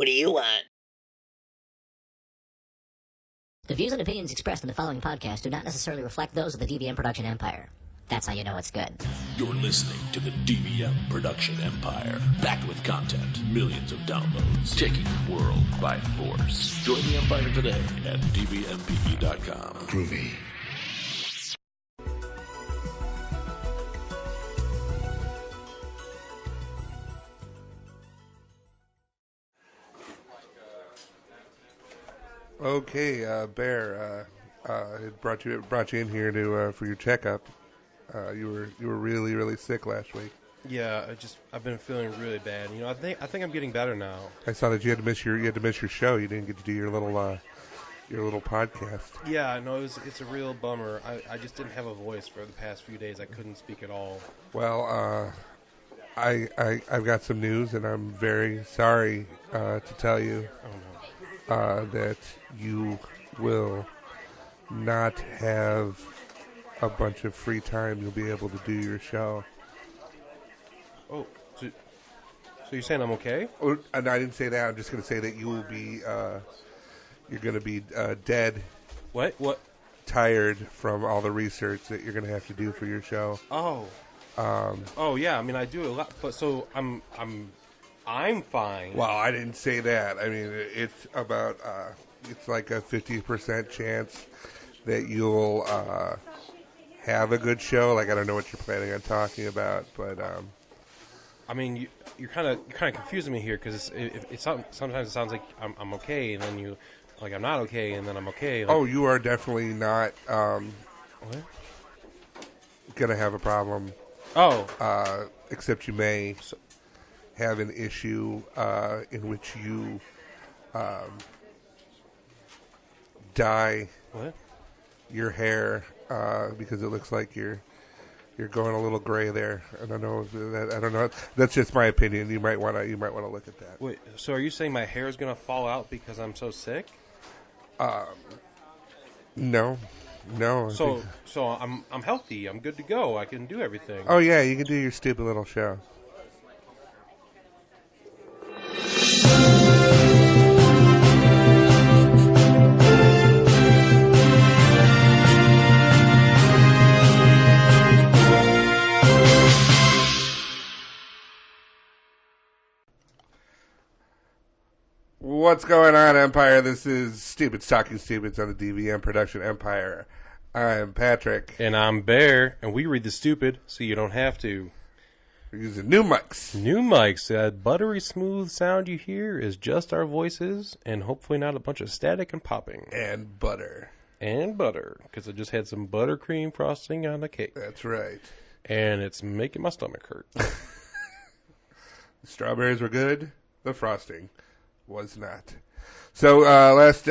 What do you want? The views and opinions expressed in the following podcast do not necessarily reflect those of the DVM production empire. That's how you know it's good. You're listening to the DVM production empire. Packed with content, millions of downloads, taking the world by force. Join the empire today at dvmpe.com. Groovy. Okay, Bear, it brought you in here to for your checkup. You were really sick last week. Yeah, I've been feeling really bad. You know, I think I'm getting better now. I saw that you had to miss your show. You didn't get to do your little podcast. Yeah, no, it's a real bummer. I just didn't have a voice for the past few days. I couldn't speak at all. Well, I've got some news, and I'm very sorry to tell you that you will not have a bunch of free time. You'll be able to do your show. Oh, so you're saying I'm okay? Oh, and I didn't say that. I'm just going to say that you will be, you're going to be dead. What? Tired from all the research that you're going to have to do for your show. Oh. Oh yeah. I mean, I do a lot, but so I'm fine. Well, I didn't say that. I mean, it's about it's like a 50% chance that you'll have a good show. Like, I don't know what you're planning on talking about, but I mean, you're kind of confusing me here because sometimes it sounds like I'm okay, and then you like I'm not okay, and then I'm okay. Like, oh, you are definitely not gonna have a problem. Oh, except you may have an issue in which you dye your hair because it looks like you're going a little gray there. I don't know. That's just my opinion. You might want to look at that. Wait. So are you saying my hair is gonna fall out because I'm so sick? No. So I'm healthy. I'm good to go. I can do everything. Oh yeah, you can do your stupid little show. What's going on, Empire? This is Stupids Talking Stupids on the DVM Production Empire. I'm Patrick. And I'm Bear, and we read the stupid so you don't have to. We're using new mics. New mics. That buttery smooth sound you hear is just our voices, and hopefully not a bunch of static and popping. And butter. And butter, because I just had some buttercream frosting on the cake. That's right. And it's making my stomach hurt. The strawberries were good. The frosting was not. So last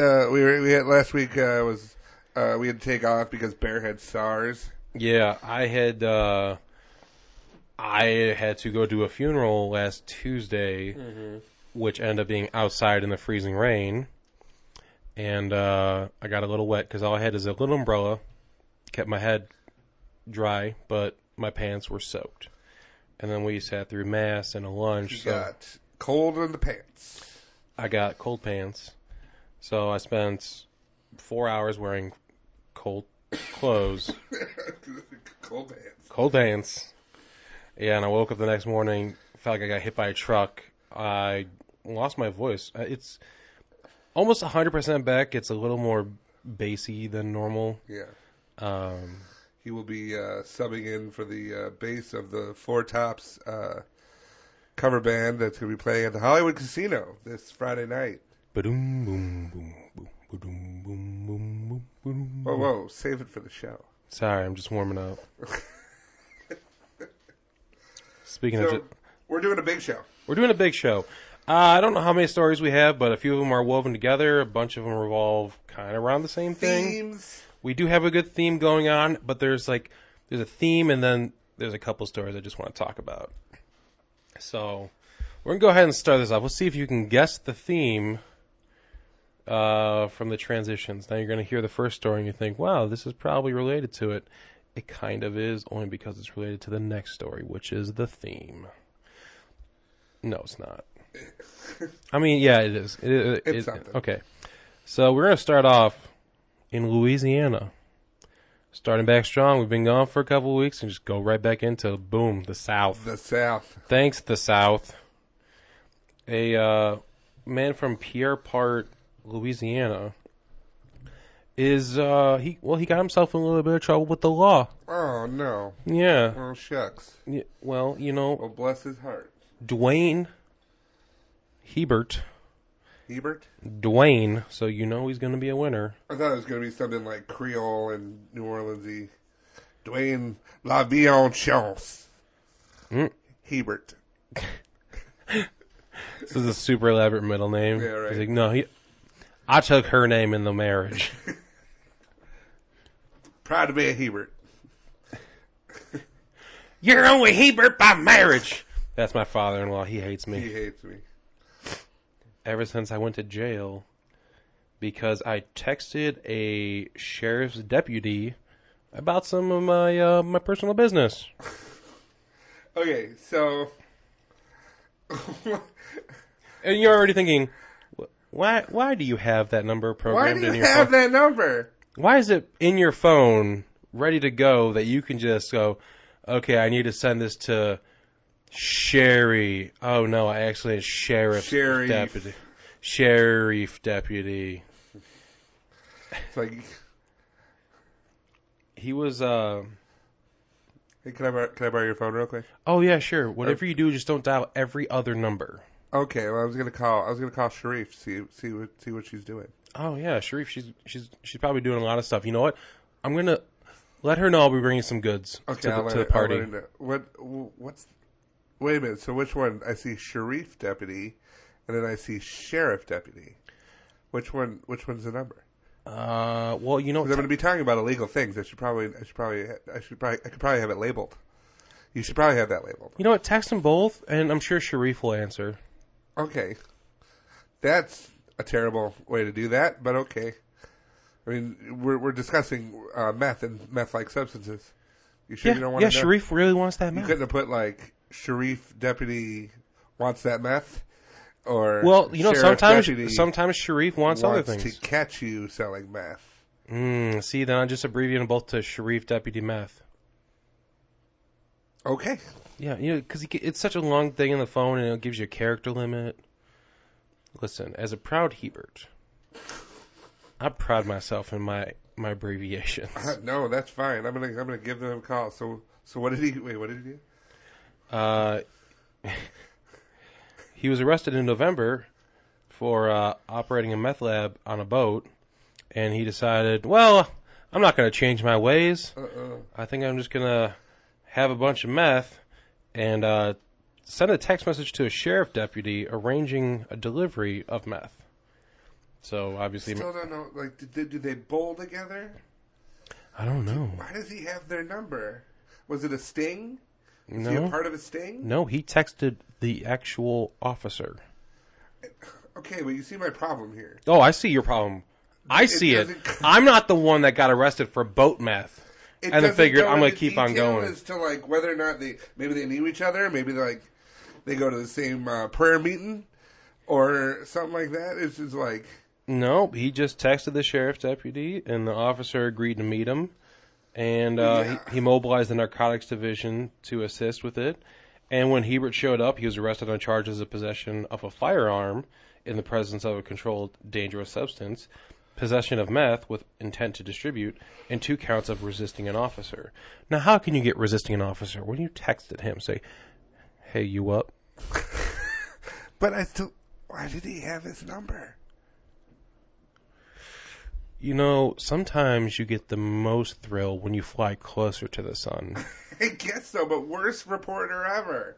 week we had to take off because Bear had SARS. Yeah, I had to go to a funeral last Tuesday, which ended up being outside in the freezing rain, and I got a little wet because all I had is a little umbrella, kept my head dry, but my pants were soaked. And then we sat through mass and a lunch. You got cold in the pants. I got cold pants, so I spent 4 hours wearing cold clothes. Cold pants. Yeah, and I woke up the next morning, felt like I got hit by a truck. I lost my voice. It's almost 100% back. It's a little more bassy than normal. Yeah. He will be subbing in for the bass of the Four Tops cover band that's going to be playing at the Hollywood Casino this Friday night. Ba-doom, boom, boom, boom, ba-doom, boom, boom, boom, boom. Whoa, save it for the show. Sorry, I'm just warming up. We're doing a big show. We're doing a big show. I don't know how many stories we have, but a few of them are woven together. A bunch of them revolve kind of around the same thing. Themes. We do have a good theme going on, but there's a theme, and then there's a couple stories I just want to talk about. So we're going to go ahead and start this off. We'll see if you can guess the theme from the transitions. Now you're going to hear the first story and you think, wow, this is probably related to it. It kind of is, only because it's related to the next story, which is the theme. No, it's not. I mean, yeah, it is. It's something. Okay. So we're going to start off in Louisiana. Starting back strong. We've been gone for a couple of weeks and just go right back into, boom, the South. The South. Thanks, the South. A man from Pierre Part, Louisiana, is, he got himself in a little bit of trouble with the law. Oh, no. Yeah. Oh, shucks. Yeah, well, you know, Well, bless his heart. Dwayne Hebert. Dwayne, so you know he's going to be a winner. I thought it was going to be something like Creole and New Orleans-y. Dwayne La Vie en Chance. Hebert. This is a super elaborate middle name. Yeah, right. He's like, no, I took her name in the marriage. Proud to be a Hebert. You're only Hebert by marriage. That's my father-in-law. He hates me. He hates me. Ever since I went to jail because I texted a sheriff's deputy about some of my personal business. Okay, so... And you're already thinking, why do you have that number Why programmed do in you your have phone? that number? Why is it in your phone ready to go that you can just go, okay, I need to send this to Sherry. Oh no, I actually sheriff deputy. Sheriff deputy. It's like, He was hey, can I borrow your phone real quick? oh yeah, sure. Whatever you do, just don't dial every other number. Okay, well I was gonna call Sharif, see what she's doing. Oh yeah, Sharif, she's probably doing a lot of stuff. You know what? I'm gonna let her know I'll be bringing some goods Okay, to the party. I'll let her know. What's wait a minute, so which one? I see Sharif deputy and then I see sheriff deputy. Which one's the number? Well, you know, Because I'm going to be talking about illegal things. I could probably have it labeled. You should probably have that labeled. you know what? Text them both, and I'm sure Sharif will answer. Okay. That's a terrible way to do that, but okay. I mean, we're discussing meth and meth-like substances. You sure you don't want to know? Sharif really wants that You meth. couldn't have put, like, Sharif deputy wants that meth? Or Well, you know, Sheriff deputy sometimes Sharif wants other wants things. to catch you selling meth. See, then I'm just abbreviating both to Sharif Deputy Meth. Okay. Yeah, you know, because it's such a long thing in the phone, and it gives you a character limit. Listen, as a proud Hebert, I pride myself in my abbreviations. No, that's fine. I'm gonna give them a call. So what did he do? He was arrested in November for operating a meth lab on a boat, and he decided, well, I'm not going to change my ways. I think I'm just going to have a bunch of meth and send a text message to a sheriff deputy arranging a delivery of meth. So, obviously... Still don't know. Like, did they bowl together? I don't know. Why does he have their number? Was it a sting? Was No. he a part of a sting? No, he texted the actual officer. Okay, but you see my problem here. Oh, I see your problem. I see it. I'm not the one that got arrested for boat meth. It And then doesn't figured go I'm going to into keep on detail going. As to like whether or not maybe they knew each other, maybe they go to the same prayer meeting or something like that. It's just like No, he just texted the sheriff's deputy, and the officer agreed to meet him. And he mobilized the narcotics division to assist with it. And when Hebert showed up, he was arrested on charges of possession of a firearm in the presence of a controlled dangerous substance, possession of meth with intent to distribute, and 2 counts of resisting an officer. Now, how can you get resisting an officer? When you texted him, say, hey, you up? But why did he have his number? You know, sometimes you get the most thrill when you fly closer to the sun. I guess so, but worst reporter ever.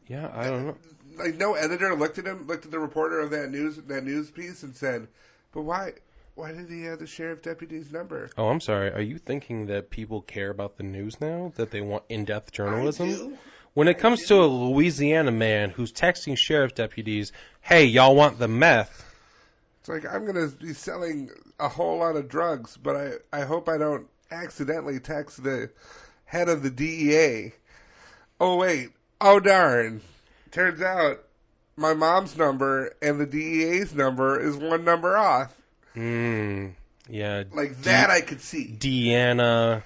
Yeah, I don't know. Like no editor looked at the reporter of that news piece and said, "But why did he have the sheriff deputy's number?" Oh, I'm sorry. Are you thinking that people care about the news now? That they want in-depth journalism? I do. When it comes to a Louisiana man who's texting sheriff deputies, hey, y'all want the meth? It's like, I'm going to be selling a whole lot of drugs, but I hope I don't accidentally text the head of the DEA. Oh, wait. Oh, darn. Turns out my mom's number and the DEA's number is one number off. Yeah. Like that I could see. Deanna,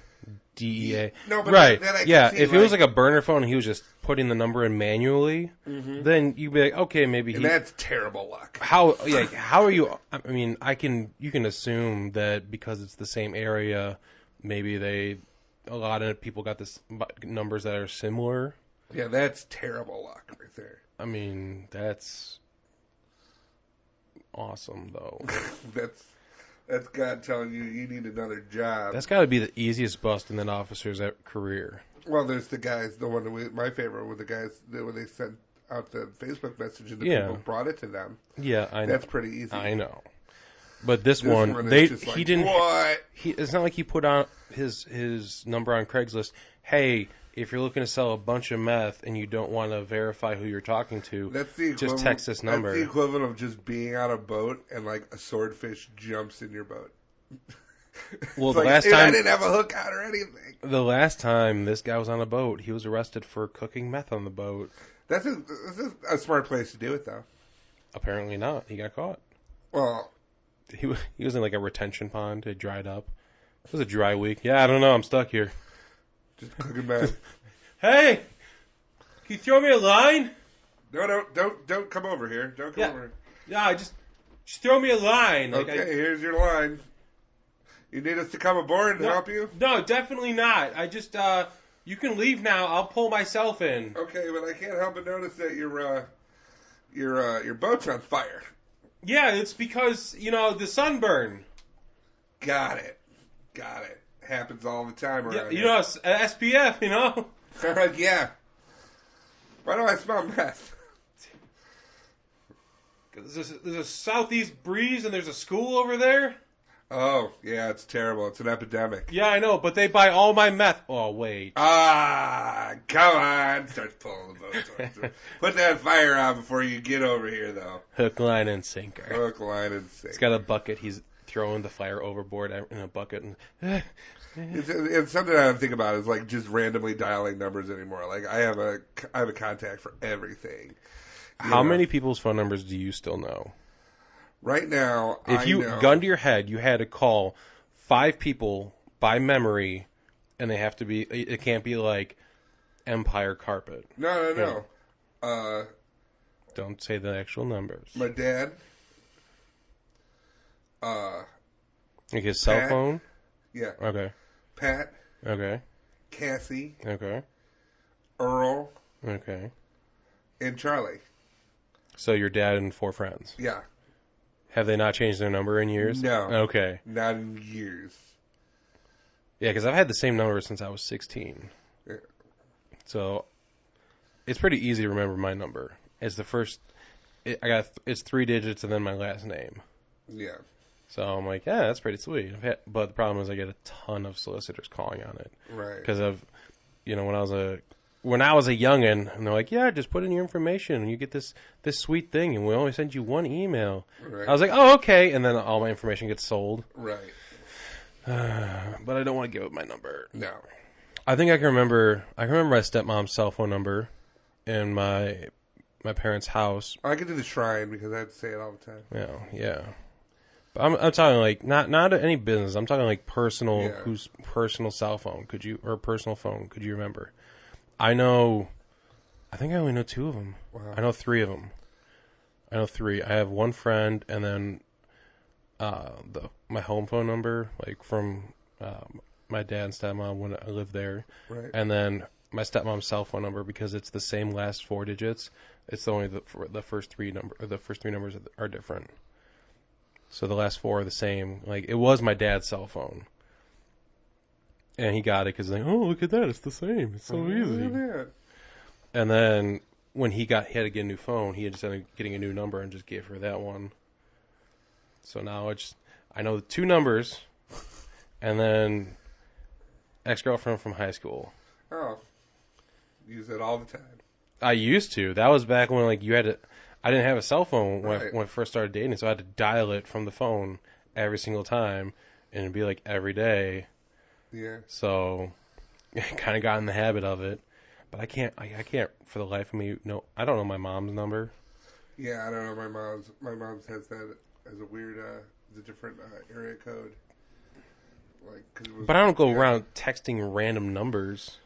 DEA. No, but right. that I could yeah, see, if it was like a burner phone and he was just putting the number in manually, then you'd be like, okay, maybe and that's terrible luck. How are you? I mean, you can assume that because it's the same area, maybe a lot of people got this numbers that are similar. Yeah, that's terrible luck right there. I mean, that's awesome though. That's God telling you need another job. That's got to be the easiest bust in an officer's career. Well, there's the guys. My favorite were the guys that when they sent out the Facebook message and the people brought it to them. Yeah, I know. That's pretty easy. I know. But this one he didn't. What? It's not like he put on his number on Craigslist. Hey, if you're looking to sell a bunch of meth and you don't want to verify who you're talking to, just text this number. That's the equivalent of just being on a boat and like a swordfish jumps in your boat. Well, the last time I didn't have a hook out or anything. The last time this guy was on a boat, he was arrested for cooking meth on the boat. This is a smart place to do it, though. Apparently not. He got caught. Well, he was in like a retention pond. It dried up. It was a dry week. Yeah, I don't know. I'm stuck here. Just cooking meth. Hey, can you throw me a line? No, don't come over here. Don't come over here. Yeah, just throw me a line. Okay, here's your line. You need us to come aboard and help you? No, definitely not. I just, you can leave now. I'll pull myself in. Okay, but I can't help but notice that your boat's on fire. Yeah, it's because, the sunburn. Got it. Happens all the time around here. SPF, Yeah. Why do I smell meth? There's a southeast breeze and there's a school over there. Oh, yeah, it's terrible. It's an epidemic. Yeah, I know, but they buy all my meth. Oh, wait. Come on. Starts pulling the boat towards Put that fire out before you get over here, though. Hook, line, and sinker. Hook, line, and sinker. He's got a bucket. He's throwing the fire overboard in a bucket. And it's something I don't think about is like just randomly dialing numbers anymore. Like I have a contact for everything. How many people's phone numbers do you still know? Right now, if you gun to your head, you had to call 5 people by memory, and they have to be. It can't be like Empire Carpet. No. Don't say the actual numbers. My dad. Like his cell phone. Yeah. Okay. Pat. Okay. Cassie. Okay. Earl. Okay. And Charlie. So your dad and 4 friends. Yeah. Have they not changed their number in years? No. Okay. Not in years. Yeah, because I've had the same number since I was 16. Yeah. So it's pretty easy to remember my number. It's the first. It's 3 digits and then my last name. Yeah. So I'm like, yeah, that's pretty sweet. But the problem is I get a ton of solicitors calling on it. Right. Because of, when I was a youngin', and they're like, yeah, just put in your information and you get this sweet thing, and we only send you 1 email. Right. I was like, oh, okay, and then all my information gets sold. Right. But I don't want to give up my number. No. I think I can remember my stepmom's cell phone number in my parents' house. I get to the shrine because I have to say it all the time. Yeah. But I'm talking like not any business. I'm talking like personal. Yeah. Whose personal cell phone or personal phone could you remember? I think I only know 2 of them. Wow. I know 3 of them. I know 3. I have one friend, and then my home phone number, like from my dad and stepmom when I lived there, right. And then my stepmom's cell phone number because it's the same last 4 digits. It's only the first 3 numbers are different. So the last 4 are the same. Like it was my dad's cell phone. And he got it because like, oh, look at that, it's the same. It's so easy. And then when he had to get a new phone, he just ended up getting a new number and just gave her that one. So now I know the 2 numbers, and then ex-girlfriend from high school. Oh, use it all the time. I used to. That was back when like you had to. I didn't have a cell phone when I first started dating, so I had to dial it from the phone every single time, and it'd be like every day. Yeah. So I kind of got in the habit of it, but I can't for the life of me. No, I don't know my mom's number. Yeah, I don't know. My mom's has that as a weird, as a different area code. Like, 'cause it was, But I don't go around texting random numbers,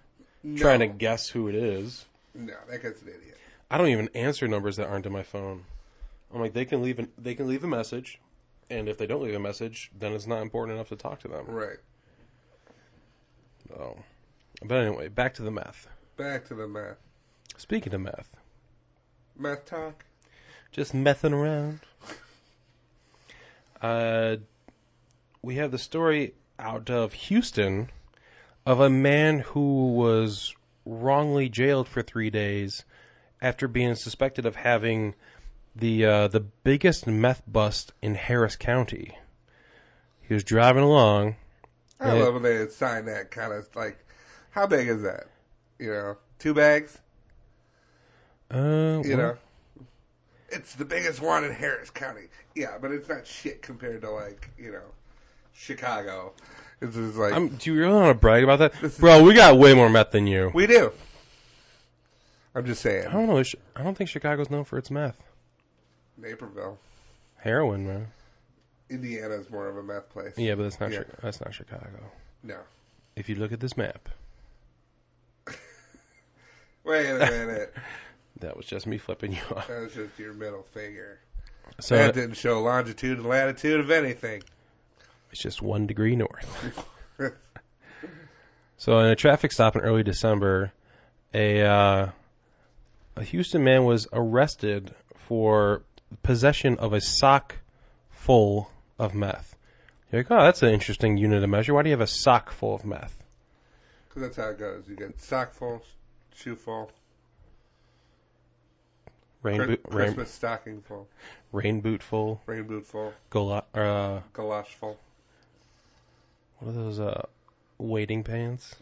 trying to guess who it is. No, that guy's an idiot. I don't even answer numbers that aren't in my phone. I'm like, they can leave a message, and if they don't leave a message, then it's not important enough to talk to them. Right. Oh, but anyway, back to the meth. Back to the meth. Speaking of meth, Meth talk. just messing around. We have the story out of Houston of a man who was wrongly jailed for 3 days after being suspected of having the biggest meth bust in Harris County. He was driving along. I love when they assign that kind of, like, how big is that? 2 bags? It's the biggest one in Harris County. Yeah, but it's not shit compared to, like, Chicago. It's just like... do you really want to brag about that? Bro, we got way more meth than you. We do. I'm just saying. I don't know. I don't think Chicago's known for its meth. Naperville. Heroin, man. Indiana's more of a meth place. Yeah, but that's not Chicago. No. If you look at this map. Wait a minute. That was just me flipping you off. That was just your middle finger. So that didn't show longitude and latitude of anything. It's just 1 degree north. So in a traffic stop in early December, a Houston man was arrested for possession of a sock full of meth. You're like, oh, that's an interesting unit of measure. Why do you have a sock full of meth? Because that's how it goes. You get sock full, shoe full. Christmas stocking full. Rain boot full. Rain boot full. Galosh full. What are those, wading pants?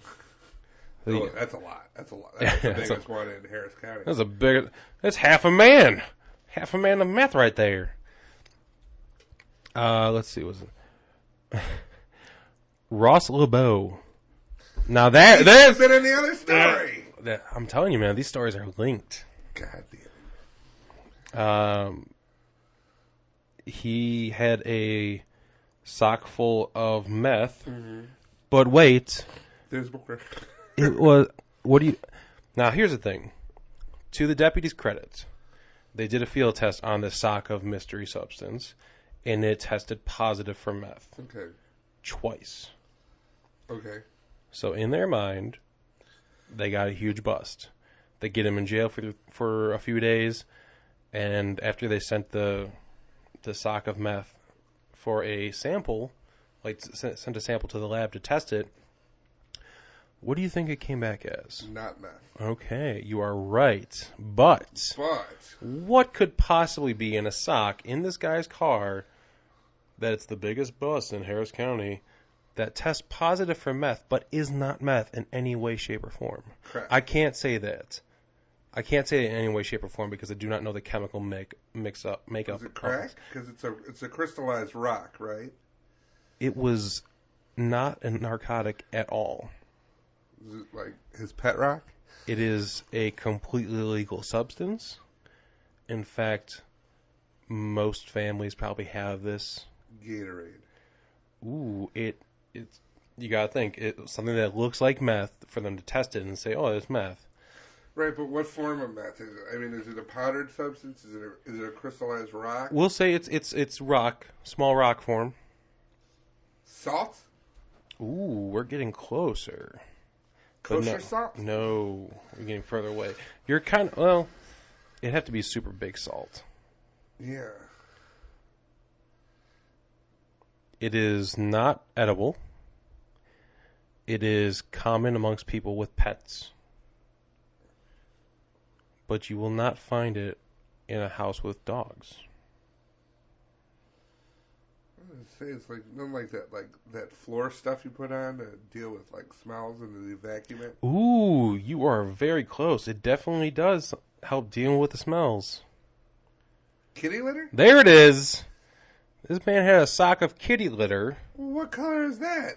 Oh, that's a lot. That's the biggest one in Harris County. That's half a man. Half a man of meth right there. Let's see, was it Ross LeBeau? Now there's been in the other story. I'm telling you, man, these stories are linked. God damn. He had a sock full of meth, but wait, there's more. It was. What do you? Now here's the thing. To the deputy's credit, they did a field test on this sock of mystery substance, and it tested positive for meth. Okay. Twice. Okay. So in their mind, they got a huge bust. They get him in jail for a few days, and after they sent the sock of meth for a sample, like sent a sample to the lab to test it, what do you think it came back as? Not meth. Okay, you are right. But what could possibly be in a sock in this guy's car that it's the biggest bust in Harris County that tests positive for meth but is not meth in any way, shape, or form? Crack. I can't say that. I can't say it in any way, shape, or form because I do not know the chemical makeup. Is it crack? Because it's a crystallized rock, right? It was not a narcotic at all. Is it like his pet rock? It is a completely legal substance. In fact, most families probably have this. Gatorade. Ooh, it's you gotta think it's something that looks like meth for them to test it and say, oh, it's meth. Right, but what form of meth is it? I mean, is it a powdered substance? Is it a crystallized rock? We'll say it's rock, small rock form. Salt? Ooh, we're getting closer. Kosher salt? No, we're getting further away. You're kind of, well, it'd have to be super big salt. Yeah. It is not edible. It is common amongst people with pets. But you will not find it in a house with dogs. I was gonna say it's like nothing like that floor stuff you put on to deal with like smells and to vacuum it. Ooh, you are very close. It definitely does help dealing with the smells. Kitty litter? There it is. This man had a sock of kitty litter. What color is that?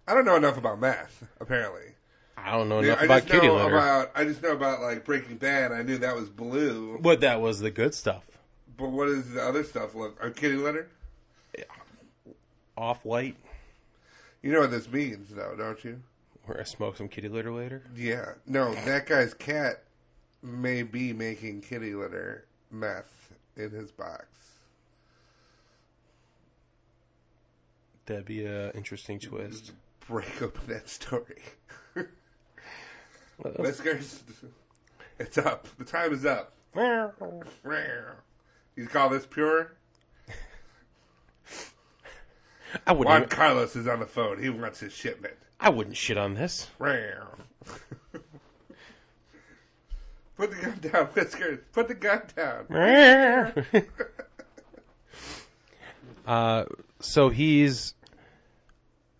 I don't know enough about meth, apparently. I don't know Yeah, enough about kitty litter. I just know about like Breaking Bad. I knew that was blue. But that was the good stuff. But what is the other stuff look? Kitty litter? Yeah. Off-white. You know what this means, though, don't you? We're going to smoke some kitty litter later? Yeah. No, that guy's cat may be making kitty litter meth in his box. That'd be an interesting twist. Break open that story. Whiskers, it's up. The time is up. You call this pure? Juan Carlos is on the phone. He wants his shipment. I wouldn't shit on this. Put the gun down, Whiskers. Put the gun down. So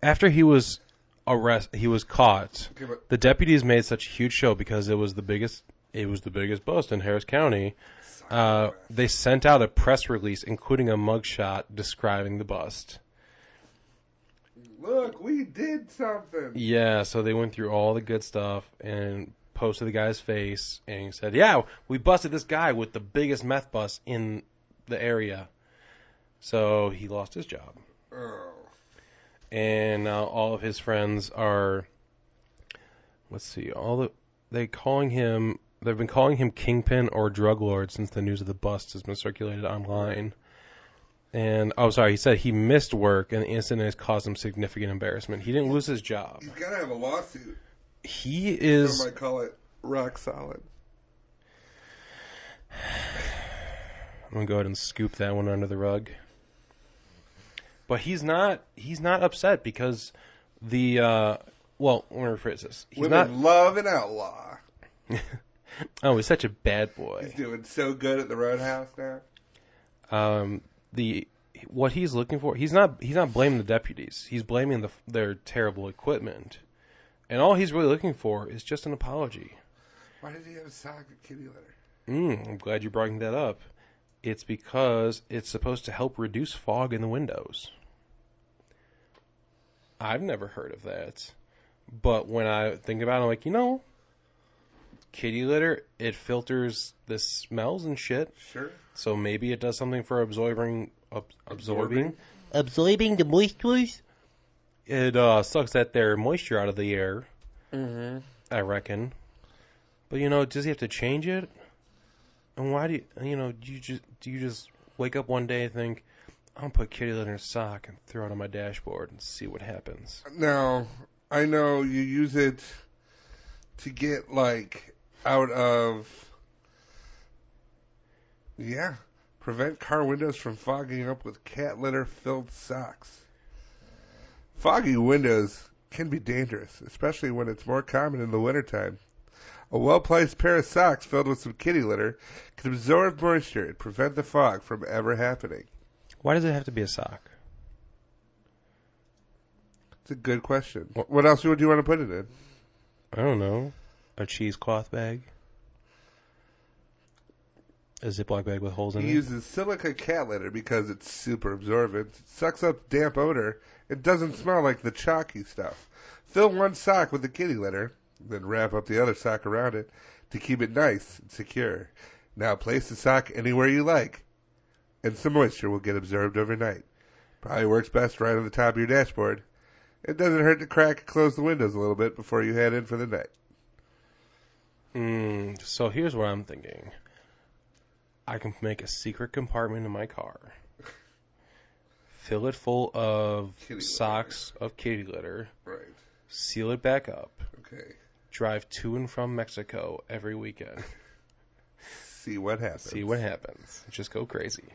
after he was caught. The deputies made such a huge show because it was the biggest bust in Harris County. They sent out a press release, including a mugshot describing the bust. Look, we did something. Yeah, so they went through all the good stuff and posted the guy's face and said, "Yeah, we busted this guy with the biggest meth bust in the area." So he lost his job. Oh. And now all of his friends are, they've been calling him Kingpin or Drug Lord since the news of the bust has been circulated online. And, he said he missed work and the incident has caused him significant embarrassment. He didn't lose his job. He's got to have a lawsuit. He is... Some might call it rock solid. I'm going to go ahead and scoop that one under the rug. But he's not upset because let me rephrase this. Women love an outlaw. Oh, he's such a bad boy. He's doing so good at the Roadhouse now. What he's looking for, he's not blaming the deputies. He's blaming their terrible equipment. And all he's really looking for is just an apology. Why did he have a sock of kitty litter? I'm glad you're bringing that up. It's because it's supposed to help reduce fog in the windows. I've never heard of that. But when I think about it, I'm like, kitty litter, it filters the smells and shit. Sure. So maybe it does something for absorbing the moistures. It sucks that moisture out of the air. Mm-hmm. I reckon. But does he have to change it? And why do you just wake up one day and think, I'm gonna put kitty litter in a sock and throw it on my dashboard and see what happens? No, I know you use it to get out of prevent car windows from fogging up with cat litter filled socks. Foggy windows can be dangerous, especially when it's more common in the wintertime. A well-placed pair of socks filled with some kitty litter can absorb moisture and prevent the fog from ever happening. Why does it have to be a sock? It's a good question. What else would you want to put it in? I don't know. A cheesecloth bag? A Ziploc bag with holes in it? He uses silica cat litter because it's super absorbent. It sucks up damp odor. It doesn't smell like the chalky stuff. Fill one sock with the kitty litter, then wrap up the other sock around it to keep it nice and secure. Now place the sock anywhere you like, and some moisture will get absorbed overnight. Probably works best right on the top of your dashboard. It doesn't hurt to crack and close the windows a little bit before you head in for the night. So here's what I'm thinking. I can make a secret compartment in my car. Fill it full of socks of kitty litter. Right. Seal it back up. Okay. Drive to and from Mexico every weekend. See what happens. Just go crazy.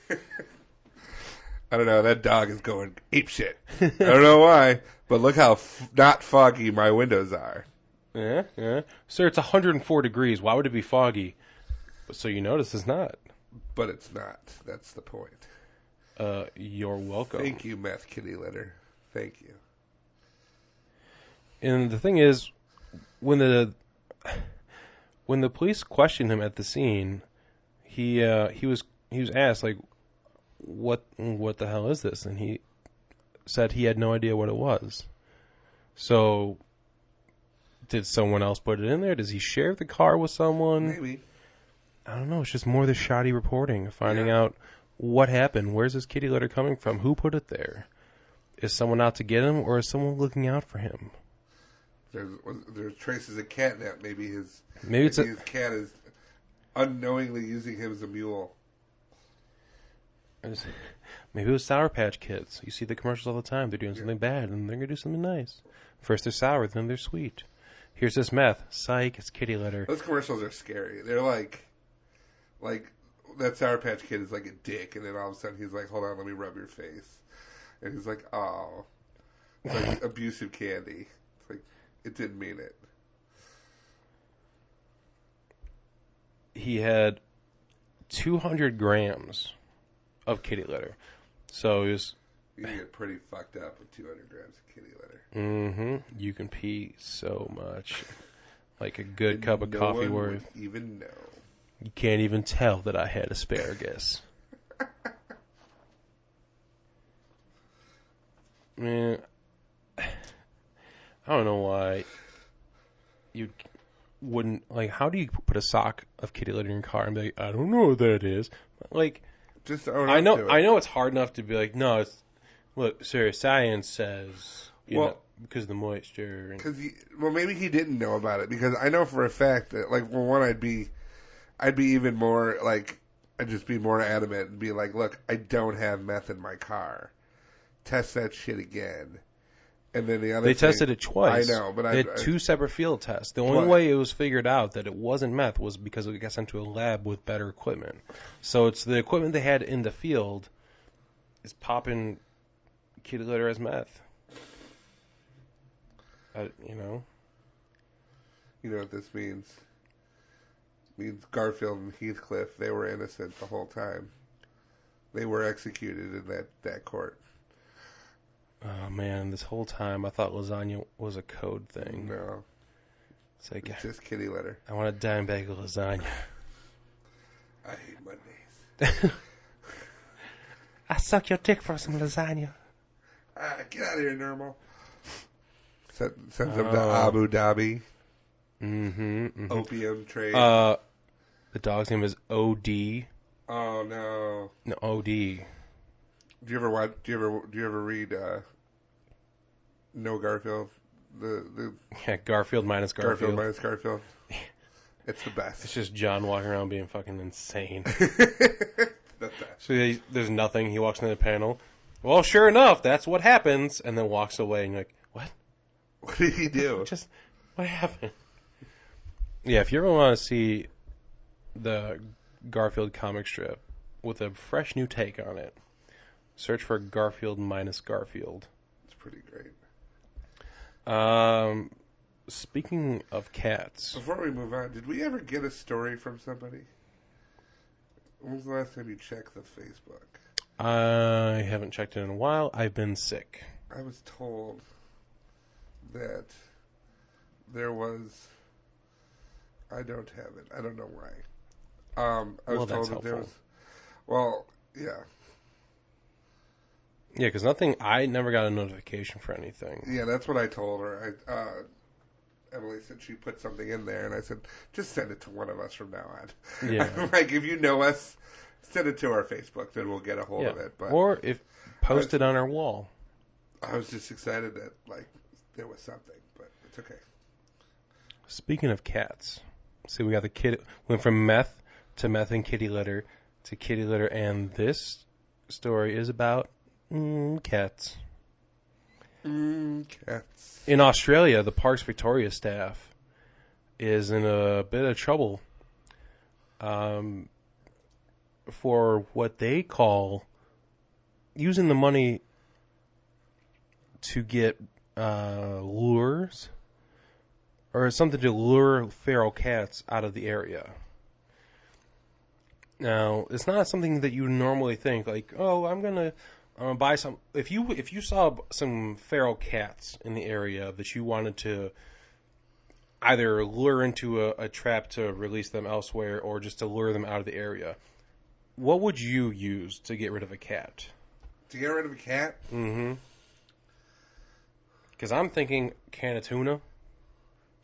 I don't know. That dog is going apeshit. I don't know why, but look how not foggy my windows are. Yeah. Sir, it's 104 degrees. Why would it be foggy? So you notice it's not. But it's not. That's the point. You're welcome. Thank you, Meth Kitty Litter. Thank you. And the thing is, when the police questioned him at the scene, he was asked what the hell is this? And he said he had no idea what it was. So Did someone else put it in there? Does he share the car with someone? Maybe. I don't know. It's just more the shoddy reporting, finding out what happened. Where's this kitty litter coming from? Who put it there? Is someone out to get him, or is someone looking out for him? There's traces of catnip. Maybe his cat is unknowingly using him as a mule. Maybe it was Sour Patch Kids. You see the commercials all the time. They're doing something bad, and they're going to do something nice. First they're sour, then they're sweet. Here's this meth. Psych, it's kitty litter. Those commercials are scary. They're like that Sour Patch Kid is like a dick, and then all of a sudden he's like, hold on, let me rub your face. And he's like, oh. It's like abusive candy. It's like, it didn't mean it. He had 200 grams of kitty litter. So he was... You can get pretty fucked up with 200 grams of kitty litter. Mm-hmm. You can pee so much. Like a good cup of coffee worth. Would even know. You can't even tell that I had asparagus. Man, I don't know why you wouldn't, like, how do you put a sock of kitty litter in your car and be like, I don't know what that is. Like, just own I up to it. I know it's hard enough to be like, no, it's, look, sir, science says, you know, because of the moisture. Well, maybe he didn't know about it, because I know for a fact that, like, well, one, I'd be even more, like, I'd just be more adamant and be like, look, I don't have meth in my car. Test that shit again. And then the other They tested it twice. I know, but they had two separate field tests. The only way it was figured out that it wasn't meth was because it got sent to a lab with better equipment. So it's the equipment they had in the field is popping kitty litter as meth. You know? You know what this means? It means Garfield and Heathcliff, they were innocent the whole time. They were executed in that court. Oh, man, this whole time I thought lasagna was a code thing. No. It's like, It's just kitty litter. I want a dime bag of lasagna. I hate Mondays. I suck your dick for some lasagna. Get out of here, normal. Sends them to Abu Dhabi. Mm-hmm. Opium trade. The dog's name is O.D. Oh, no. No, O.D. Do you ever read No Garfield? Yeah, Garfield minus Garfield. Garfield minus Garfield. It's the best. It's just John walking around being fucking insane. The best. So there's nothing. He walks into the panel. Well, sure enough, that's what happens. And then walks away and you're like, what? What did he do? What happened? Yeah, if you ever want to see the Garfield comic strip with a fresh new take on it, search for Garfield minus Garfield. It's pretty great. Speaking of cats. Before we move on, did we ever get a story from somebody? When was the last time you checked the Facebook? I haven't checked it in a while. I've been sick. I was told that there was... I don't have it. I don't know why. I was told that there was... Well, yeah. Yeah, because I never got a notification for anything. Yeah, that's what I told her. Emily said she put something in there, and I said, just send it to one of us from now on. Yeah. Like, if you know us, send it to our Facebook, then we'll get a hold of it. But or if post it on our wall. I was just excited that, like, there was something, but it's okay. Speaking of cats, see, we got the kid, went from meth to meth and kitty litter to kitty litter, and this story is about cats. Cats. In Australia, the Parks Victoria staff is in a bit of trouble for what they call using the money to get lures or something to lure feral cats out of the area. Now, it's not something that you normally think, like, oh, I'm gonna buy some. If you saw some feral cats in the area that you wanted to either lure into a trap to release them elsewhere or just to lure them out of the area, what would you use to get rid of a cat? To get rid of a cat? Mm-hmm. Because I'm thinking can of tuna.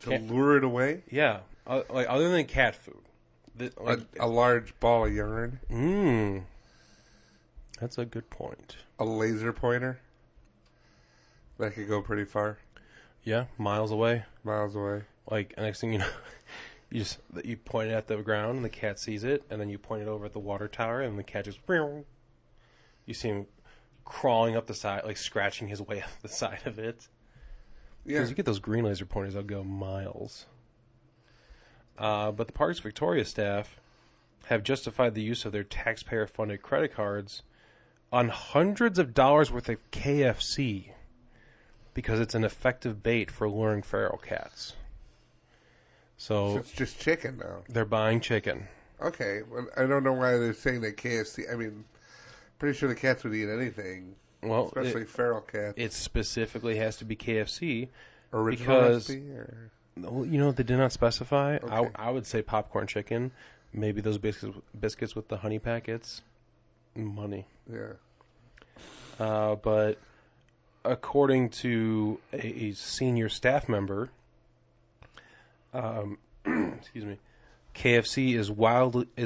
To lure it away? Yeah. Like, other than cat food. A large ball of yarn? That's a good point. A laser pointer? That could go pretty far. Yeah, miles away. Miles away. Like, next thing you know, you point it at the ground, and the cat sees it, and then you point it over at the water tower, and the cat just... You see him crawling up the side, like scratching his way up the side of it. Yeah. Because you get those green laser pointers, they'll go miles. But the Parks Victoria staff have justified the use of their taxpayer-funded credit cards on hundreds of dollars worth of KFC because it's an effective bait for luring feral cats. So it's just chicken now. They're buying chicken. Okay. Well, I don't know why they're saying that KFC... I mean, pretty sure the cats would eat anything. Well, especially feral cats. It specifically has to be KFC. Original recipe? Or? You know, they did not specify. Okay. I would say popcorn chicken. Maybe those biscuits with the honey packets. Money. Yeah. But according to a senior staff member, excuse me, KFC is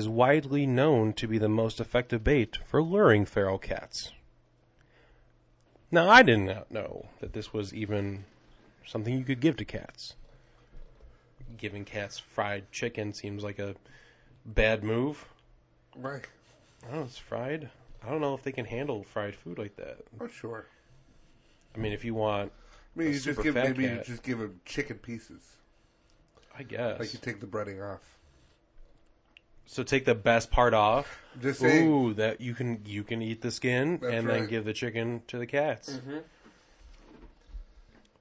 widely known to be the most effective bait for luring feral cats. Now, I did not know that this was even something you could give to cats. Giving cats fried chicken seems like a bad move. Right. Oh, it's fried. I don't know if they can handle fried food like that. Oh, sure. I mean, if you want, you just give them chicken pieces. I guess. Like you take the breading off. So take the best part off. Just saying. Ooh, that you can eat the skin. That's and right. then give the chicken to the cats. Mm-hmm.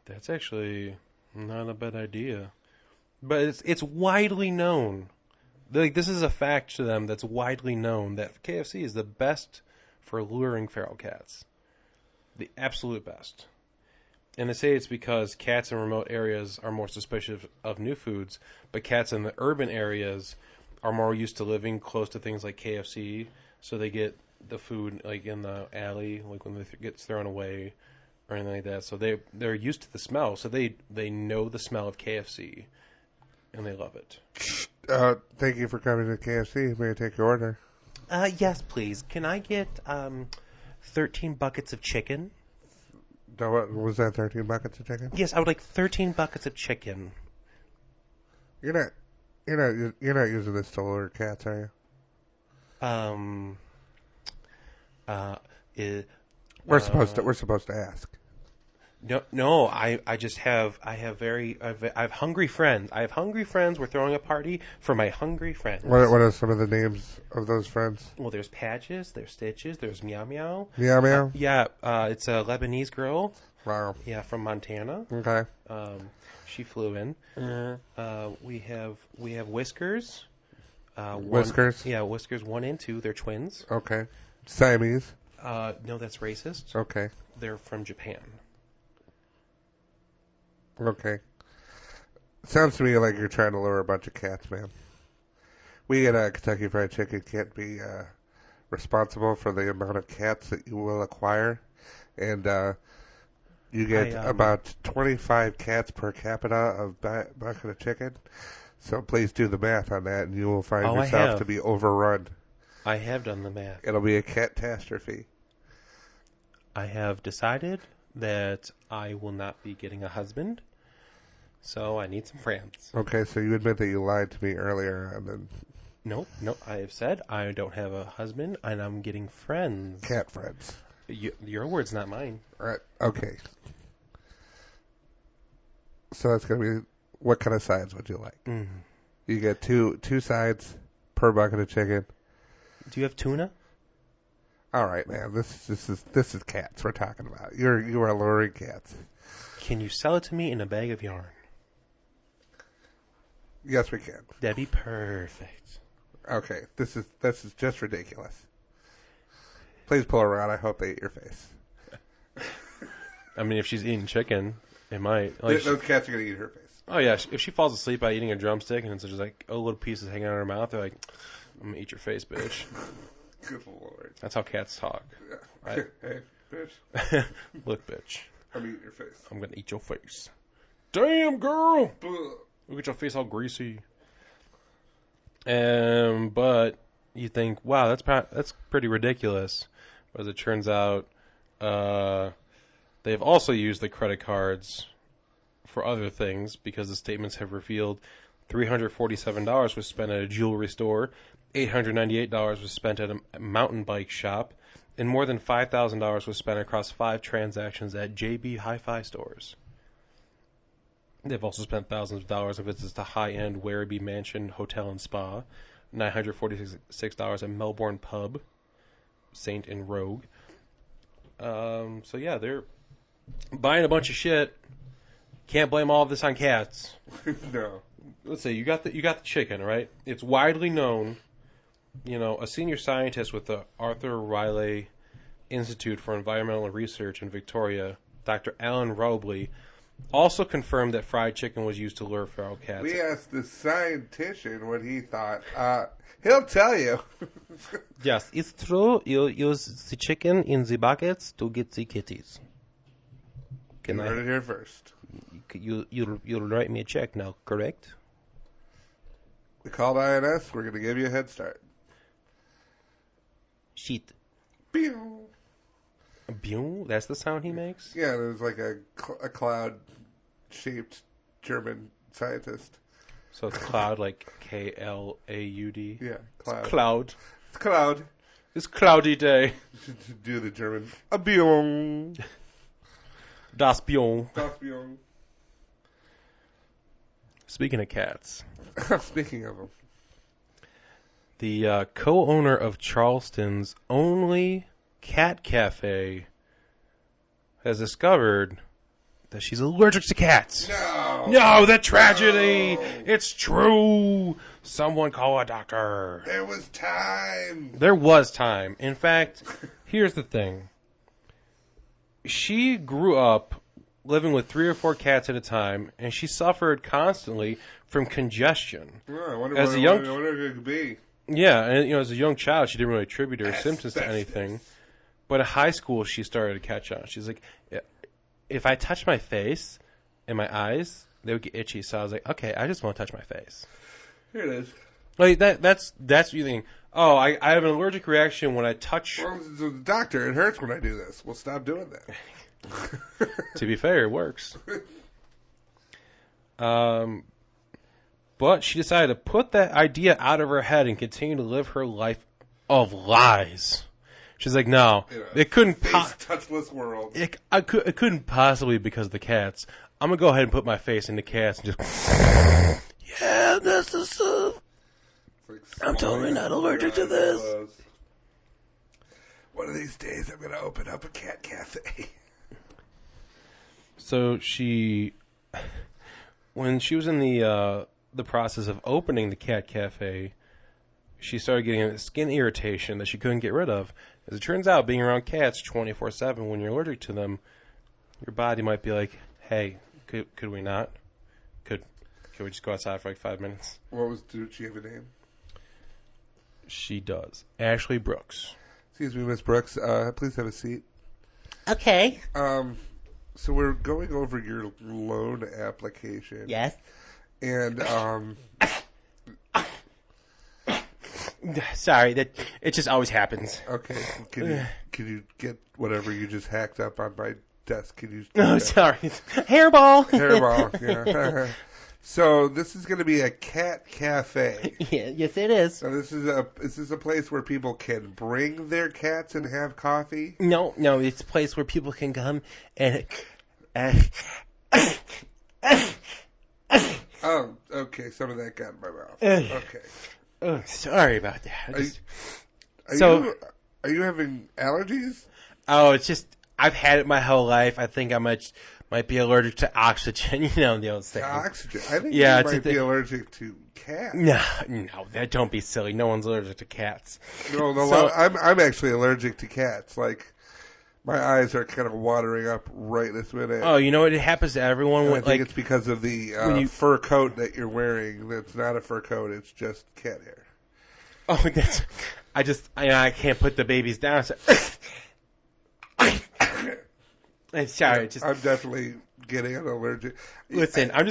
That's actually not a bad idea. But it's widely known. Like, this is a fact to them that's widely known that KFC is the best for luring feral cats. The absolute best. And they say it's because cats in remote areas are more suspicious of new foods, but cats in the urban areas are more used to living close to things like KFC, so they get the food like in the alley, like when it gets thrown away or anything like that. So they're used to the smell, so they know the smell of KFC, and they love it. Thank you for coming to KFC. May I take your order? Yes, please. Can I get 13 buckets of chicken? What was that? 13 buckets of chicken? Yes, I would like 13 buckets of chicken. You're not using this to lure cats, are you? We're supposed to ask. No. I have hungry friends. I have hungry friends. We're throwing a party for my hungry friends. What are some of the names of those friends? Well, there's Patches, there's Stitches, there's Meow Meow. Meow Meow? Yeah, it's a Lebanese girl. Wow. Yeah, from Montana. Okay. She flew in. Mm-hmm. We have Whiskers. Whiskers? Yeah, Whiskers 1 and 2. They're twins. Okay. Siamese? No, that's racist. Okay. They're from Japan. Okay. Sounds to me like you're trying to lure a bunch of cats, man. We at Kentucky Fried Chicken can't be responsible for the amount of cats that you will acquire. And you get about 25 cats per capita of bucket of chicken. So please do the math on that, and you will find yourself to be overrun. I have done the math. It'll be a catastrophe. I have decided that I will not be getting a husband, so I need some friends. Okay, so you admit that you lied to me earlier, and then... No, I have said I don't have a husband, and I'm getting friends. Cat friends. Your words, not mine. Right, okay. So that's going to be... What kind of sides would you like? Mm. You get two sides per bucket of chicken. Do you have tuna? All right, man. This is cats we're talking about. You are luring cats. Can you sell it to me in a bag of yarn? Yes, we can. That'd be perfect. Okay, this is just ridiculous. Please pull around. I hope they eat your face. I mean, if she's eating chicken, it might. Those cats are gonna eat her face. Oh yeah, if she falls asleep by eating a drumstick and it's just like little pieces hanging out of her mouth, they're like, "I'm gonna eat your face, bitch." Good Lord. That's how cats talk. Yeah. Hey, bitch. Look, bitch. I'm eating your face. I'm gonna eat your face. Damn, girl. Ugh. Look at your face all greasy. But you think, wow, that's pretty ridiculous. But as it turns out, they've also used the credit cards for other things because the statements have revealed $347 was spent at a jewelry store, $898 was spent at a mountain bike shop, and more than $5,000 was spent across 5 transactions at JB Hi-Fi stores. They've also spent thousands of dollars on visits to high-end Werribee Mansion Hotel and Spa, $946 at Melbourne Pub, Saint and Rogue. So yeah, they're buying a bunch of shit. Can't blame all of this on cats. No. Let's say you got the chicken, right? It's widely known. You know, a senior scientist with the Arthur Riley Institute for Environmental Research in Victoria, Dr. Alan Robley, also confirmed that fried chicken was used to lure feral cats. We asked the scientist what he thought. He'll tell you. Yes, it's true. You use the chicken in the buckets to get the kitties. You heard it here first. You'll write me a check now, correct? We called INS. We're going to give you a head start. Shit. Pew. Pew? That's the sound he makes? Yeah, there's like a cloud-shaped German scientist. So it's cloud, like K-L-A-U-D? Yeah, cloud. It's cloud. It's cloud. It's cloudy day. Do the German. A biong. Das Bion. Das biong. Speaking of cats. Speaking of them. The co-owner of Charleston's only cat cafe has discovered that she's allergic to cats. No, the tragedy! No. It's true! Someone call a doctor. There was time. There was time. In fact, here's the thing. She grew up living with 3 or 4 cats at a time, and she suffered constantly from congestion. Oh, I wonder as what it could be. Yeah, and as a young child, she didn't really attribute her symptoms to anything. But at high school, she started to catch on. She's like, if I touch my face and my eyes, they would get itchy. So I was like, okay, I just want to touch my face. Here it is. Like that's what you think. Oh, I have an allergic reaction when I touch. Well, the doctor, it hurts when I do this. We'll stop doing that. To be fair, it works. But she decided to put that idea out of her head and continue to live her life of lies. She's like, no, it couldn't. Touchless world. It couldn't possibly be because of the cats. I'm gonna go ahead and put my face in the cats and just. Yeah, this is. I'm totally not allergic to this. One of these days, I'm gonna open up a cat cafe. So when she was in the process of opening the cat cafe, she started getting a skin irritation that she couldn't get rid of. As it turns out, being around cats 24/7 when you're allergic to them, your body might be like, "Hey, could we not? Could we just go outside for like 5 minutes?" Did she have a name? She does. Ashley Brooks. Excuse me, Miss Brooks. Please have a seat. Okay. So we're going over your loan application. Yes. And sorry, that it just always happens. Okay. Can you get whatever you just hacked up on my desk? Can you? Oh, sorry. Hairball. Hairball. Yeah. So this is going to be a cat cafe. Yeah, yes, it is. So this is a place where people can bring their cats and have coffee. No, it's a place where people can come and. Oh, okay. Some of that got in my mouth. Okay. Oh, sorry about that. Are you having allergies? Oh, it's just I've had it my whole life. I think I might be allergic to oxygen. You know the old saying. Oxygen. I think you might be allergic to cats. No, don't be silly. No one's allergic to cats. No, I'm actually allergic to cats. Like my eyes are kind of watering up right this minute. Oh, you know what? It happens to everyone. I think it's because of the fur coat that you're wearing. That's not a fur coat. It's just cat hair. Oh, I can't put the babies down. So. I'm sorry. I'm definitely getting an allergic. Listen, I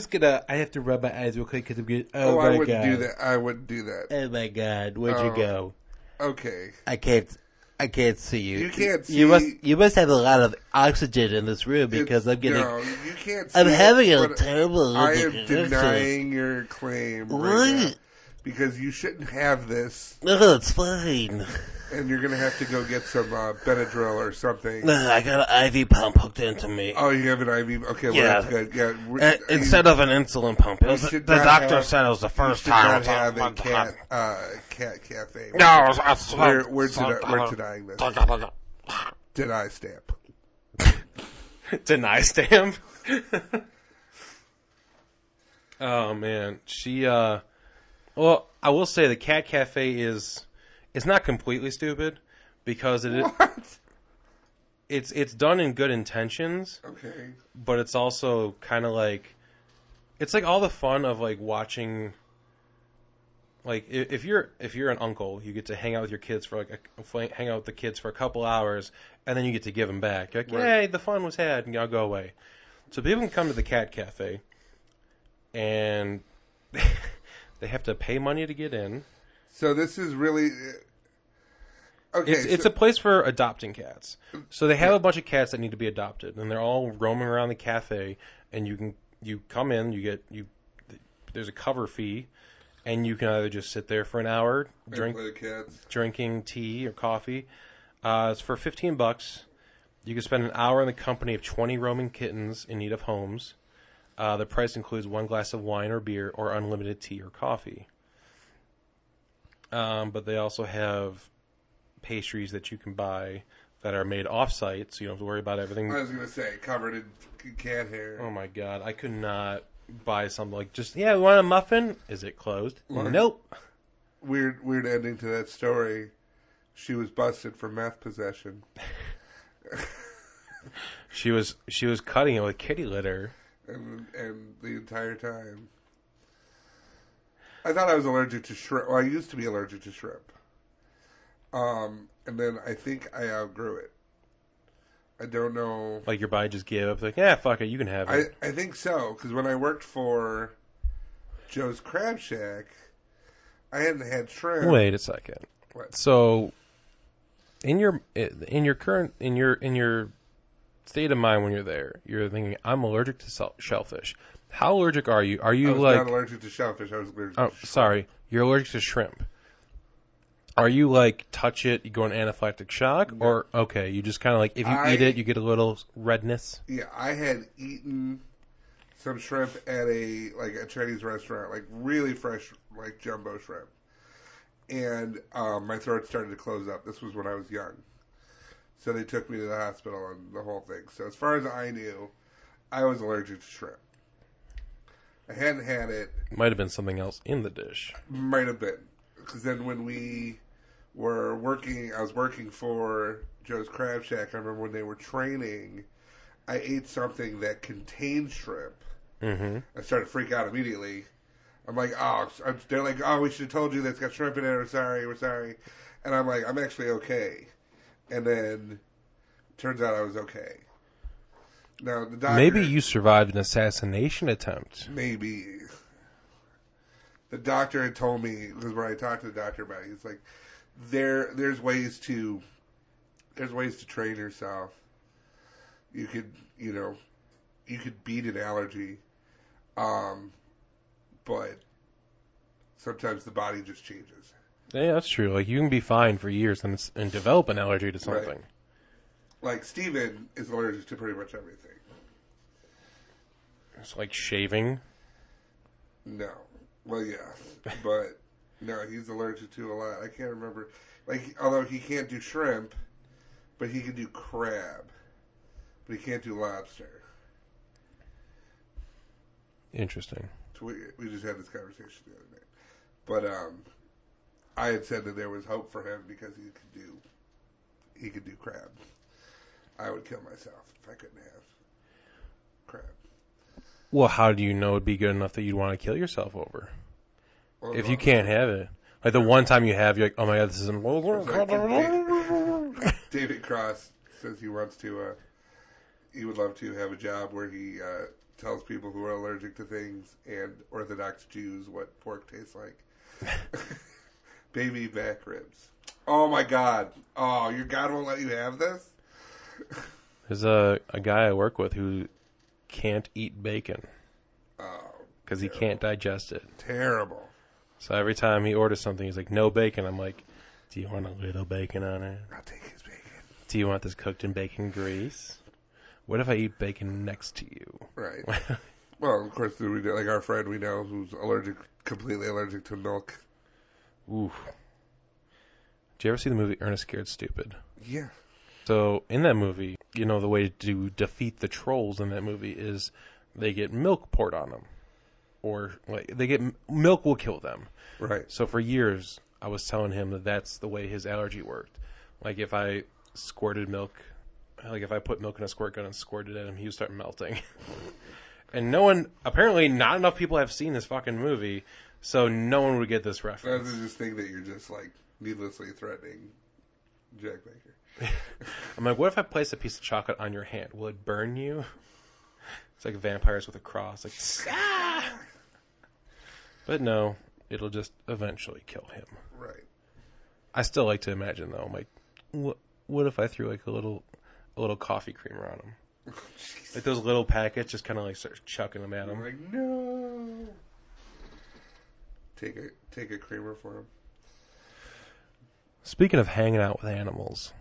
have to rub my eyes real quick because I'm getting, Oh, my I wouldn't God. do that. I wouldn't do that. Oh my God, where'd you go? Okay. I can't see you. You can't see. You must have a lot of oxygen in this room because I'm getting. No, you can't see. I'm having a but terrible. I am connection. denying your claim right now because you shouldn't have this, No, it's fine. and you're gonna have to go get some Benadryl or something. I got an IV pump hooked into me. Oh, you have an IV. Okay, well Yeah. that's good. Yeah, Instead of an insulin pump. The should doctor not have- said it was the you first should time. not have a cat cafe. No, We're denying this. Deny stamp. Deny stamp. Oh man, well, I will say the cat cafe it's not completely stupid because What? it's done in good intentions, Okay. but it's also kind of like it's like all the fun of like watching. Like if you're an uncle, you get to hang out with your kids for hang out with the kids for a couple hours, and then you get to give them back. You're like, Right. yay, the fun was had, and I'll go away. So people can come to the cat cafe, and they have to pay money to get in. So this is really okay. It's a place for adopting cats. So they have a bunch of cats that need to be adopted, and they're all roaming around the cafe. And you come in, there's a cover fee, and you can either just sit there for an hour, play the cats. drinking tea or coffee. It's for $15. You can spend an hour in the company of 20 roaming kittens in need of homes. The price includes 1 glass of wine or beer or unlimited tea or coffee. But they also have pastries that you can buy that are made off-site, so you don't have to worry about everything. I was going to say, covered in cat hair. Oh my God, I could not buy something like we want a muffin? Is it closed? Nope. Weird ending to that story. She was busted for meth possession. She was cutting it with kitty litter. And the entire time. I thought I was allergic to shrimp. Well, I used to be allergic to shrimp. And then I think I outgrew it. I don't know. Like your body just gave up. Like, yeah, fuck it, you can have it. I think so, because when I worked for Joe's Crab Shack, I hadn't had shrimp. Wait a second. What? So, in your state of mind when you're there, you're thinking, I'm allergic to shellfish. How allergic are you? Are you I was like? not allergic to shellfish. I was allergic to shrimp. Sorry, you're allergic to shrimp. Are you like touch it, you go in anaphylactic shock, or okay, you just kind of like if you eat it, you get a little redness? Yeah, I had eaten some shrimp at a Chinese restaurant, like really fresh, like jumbo shrimp, and my throat started to close up. This was when I was young, so they took me to the hospital and the whole thing. So as far as I knew, I was allergic to shrimp. I hadn't had it. Might have been something else in the dish. Might have been. Because then when we were working, I was working for Joe's Crab Shack. I remember when they were training, I ate something that contained shrimp. Mm-hmm. I started to freak out immediately. I'm like, they're like, we should have told you that's got shrimp in it. We're sorry. And I'm like, I'm actually okay. And then turns out I was okay. Now the doctor, maybe you survived an assassination attempt. Maybe. The doctor had told me, because when I talked to the doctor about it, he's like, there's ways to train yourself. You could beat an allergy, but sometimes the body just changes. Yeah, that's true. Like you can be fine for years and develop an allergy to something. Right. Like Steven is allergic to pretty much everything. It's like shaving. No. Well, yeah, but no, he's allergic to a lot. I can't remember. Like, although he can't do shrimp, but he can do crab, but he can't do lobster. Interesting. So we just had this conversation the other day, but I had said that there was hope for him because he could do crab. I would kill myself if I couldn't have crab. Well, how do you know it'd be good enough that you'd want to kill yourself over? Well, If you can't have it. Like the one time you have, you're like, oh my God, this isn't... David Cross says he wants to he would love to have a job where he tells people who are allergic to things and Orthodox Jews what pork tastes like. Baby back ribs. Oh my God! Oh, your God won't let you have this. There's a guy I work with who can't eat bacon because he can't digest it. Terrible. So every time he orders something, he's like, "No bacon." I'm like, "Do you want a little bacon on it? I'll take his bacon. Do you want this cooked in bacon grease? What if I eat bacon next to you?" Right. Well, of course, we do, like our friend we know who's completely allergic to milk. Ooh. Did you ever see the movie Ernest Scared Stupid? Yeah. So in that movie, you know, the way to defeat the trolls in that movie is they get milk poured on them, or like milk will kill them. Right. So for years, I was telling him that that's the way his allergy worked. Like if I squirted milk, like if I put milk in a squirt gun and squirted at him, he would start melting. And apparently not enough people have seen this fucking movie, so no one would get this reference. I just think that you're just like needlessly threatening Jack Baker. I'm like, what if I place a piece of chocolate on your hand? Will it burn you? It's like vampires with a cross. Like, ah! But no, it'll just eventually kill him. Right. I still like to imagine, though. I'm like, what if I threw like a little coffee creamer on him? Like those little packets, just kind of like start chucking them at him. I'm like, no. Take a creamer for him. Speaking of hanging out with animals,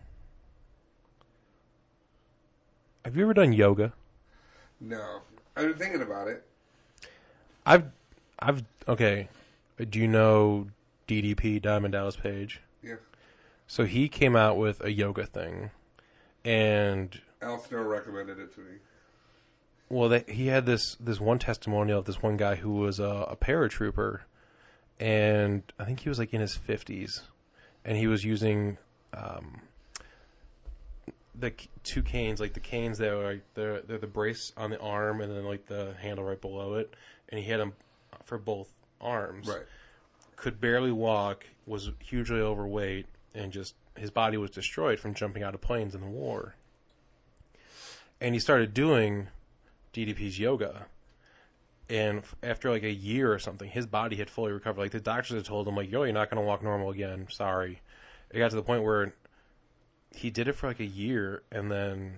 have you ever done yoga? No. I've been thinking about it. Okay. Do you know DDP, Diamond Dallas Page? Yeah. So he came out with a yoga thing, and Al Snow recommended it to me. well, he had this one testimonial of this one guy who was a paratrooper, and I think he was like in his 50s, and he was using the two canes, like the canes that are like they're the brace on the arm and then like the handle right below it, and he had them for both arms. Right. Could barely walk, was hugely overweight, and just his body was destroyed from jumping out of planes in the war. And he started doing DDP's yoga, and after like a year or something, his body had fully recovered. Like the doctors had told him, like, "Yo, you're not going to walk normal again. Sorry." It got to the point where he did it for like a year, and then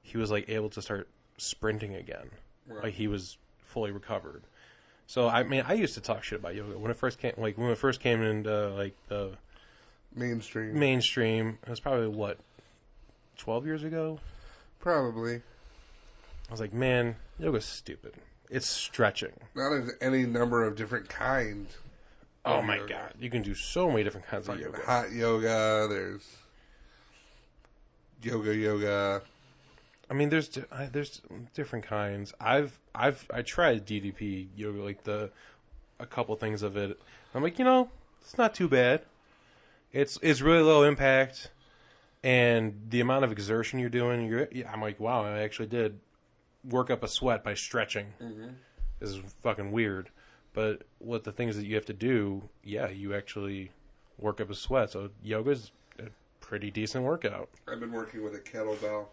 he was like able to start sprinting again. Right. Like he was fully recovered. So I mean, I used to talk shit about yoga when it first came. Like when it first came into like the mainstream. It was probably 12 years ago. Probably. I was like, man, yoga's stupid. It's stretching. Now there's any number of different kinds. Oh my god, you can do so many different kinds of yoga. Hot yoga. There's yoga. I mean, there's different kinds. I tried DDP yoga, like a couple things of it. I'm like, it's not too bad. It's really low impact, and the amount of exertion you're doing, I'm like, wow, I actually did work up a sweat by stretching. Mm-hmm. This is fucking weird, but what the things that you have to do, you actually work up a sweat. So yoga's a pretty decent workout. I've been working with a kettlebell.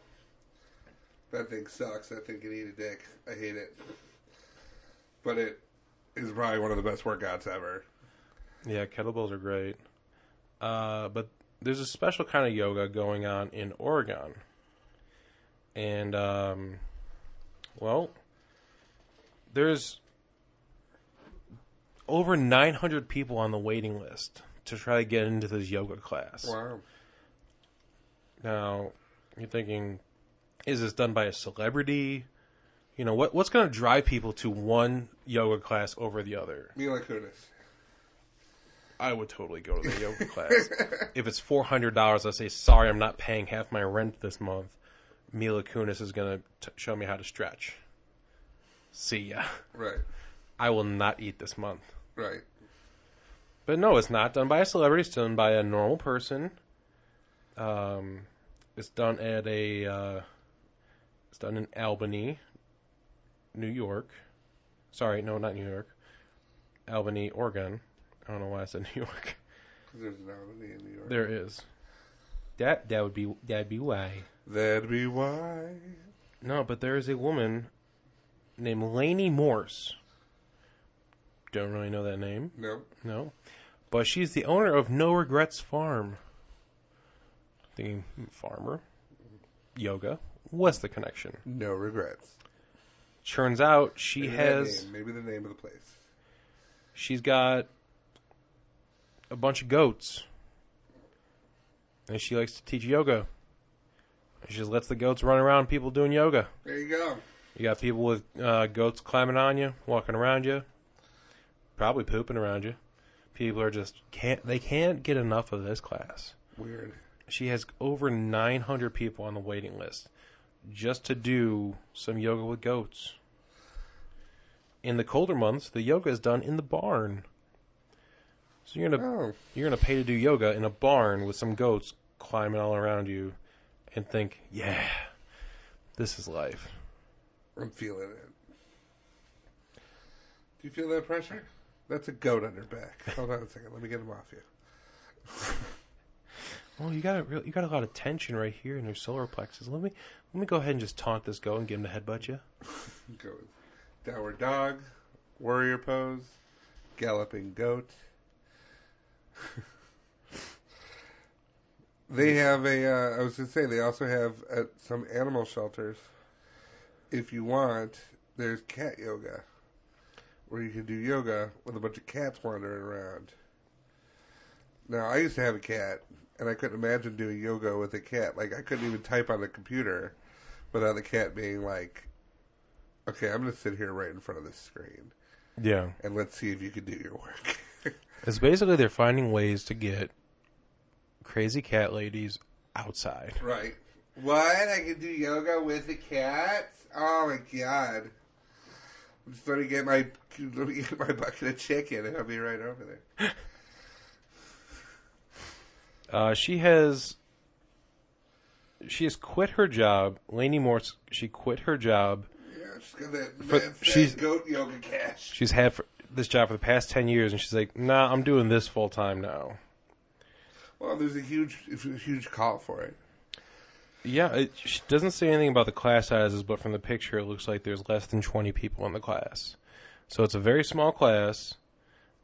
That thing sucks. That thing can eat a dick. I hate it. But it is probably one of the best workouts ever. Yeah, kettlebells are great. But there's a special kind of yoga going on in Oregon. And, there's over 900 people on the waiting list to try to get into this yoga class. Wow. Now, you're thinking, is this done by a celebrity? What's going to drive people to one yoga class over the other? Mila Kunis. I would totally go to the yoga class. If it's $400, I say, sorry, I'm not paying half my rent this month. Mila Kunis is going to show me how to stretch. See ya. Right. I will not eat this month. Right. But no, it's not done by a celebrity. It's done by a normal person. It's done at it's done in Albany, New York. Sorry, no, not New York. Albany, Oregon. I don't know why I said New York. Because there's an Albany in New York. There is. That'd be why. That'd be why. No, but there is a woman named Lainey Morse. Don't really know that name. No. But she's the owner of No Regrets Farm. Thinking, farmer, yoga. What's the connection? No regrets. Turns out she has... Maybe the name of the place. She's got a bunch of goats. And she likes to teach yoga. She just lets the goats run around people doing yoga. There you go. You got people with goats climbing on you, walking around you, probably pooping around you. People are just they can't get enough of this class. Weird. She has over 900 people on the waiting list just to do some yoga with goats. In the colder months, the yoga is done in the barn. So you're gonna pay to do yoga in a barn with some goats climbing all around you, and think, yeah, this is life. I'm feeling it. Do you feel that pressure? That's a goat on your back. Hold on a second. Let me get him off you. Well, you got a lot of tension right here in your solar plexus. Let me go ahead and just taunt this goat and get him to headbutt you. Go downward dog, warrior pose, galloping goat. They have I was going to say, they also have at some animal shelters, if you want, there's cat yoga, where you can do yoga with a bunch of cats wandering around. Now, I used to have a cat, and I couldn't imagine doing yoga with a cat. Like, I couldn't even type on the computer without the cat being like, okay, I'm going to sit here right in front of this screen. Yeah. And let's see if you can do your work. It's basically they're finding ways to get crazy cat ladies outside. Right. What? I can do yoga with the cats? Oh my god. Let me get my bucket of chicken and I'll be right over there. She has quit her job. Lainey Morse, she quit her job. Yeah, she's got that goat yoga cash. She's had this job for the past 10 years, and she's like, nah, I'm doing this full time now. Well, there's a huge call for it. Yeah, she doesn't say anything about the class sizes, but from the picture, it looks like there's less than 20 people in the class. So it's a very small class.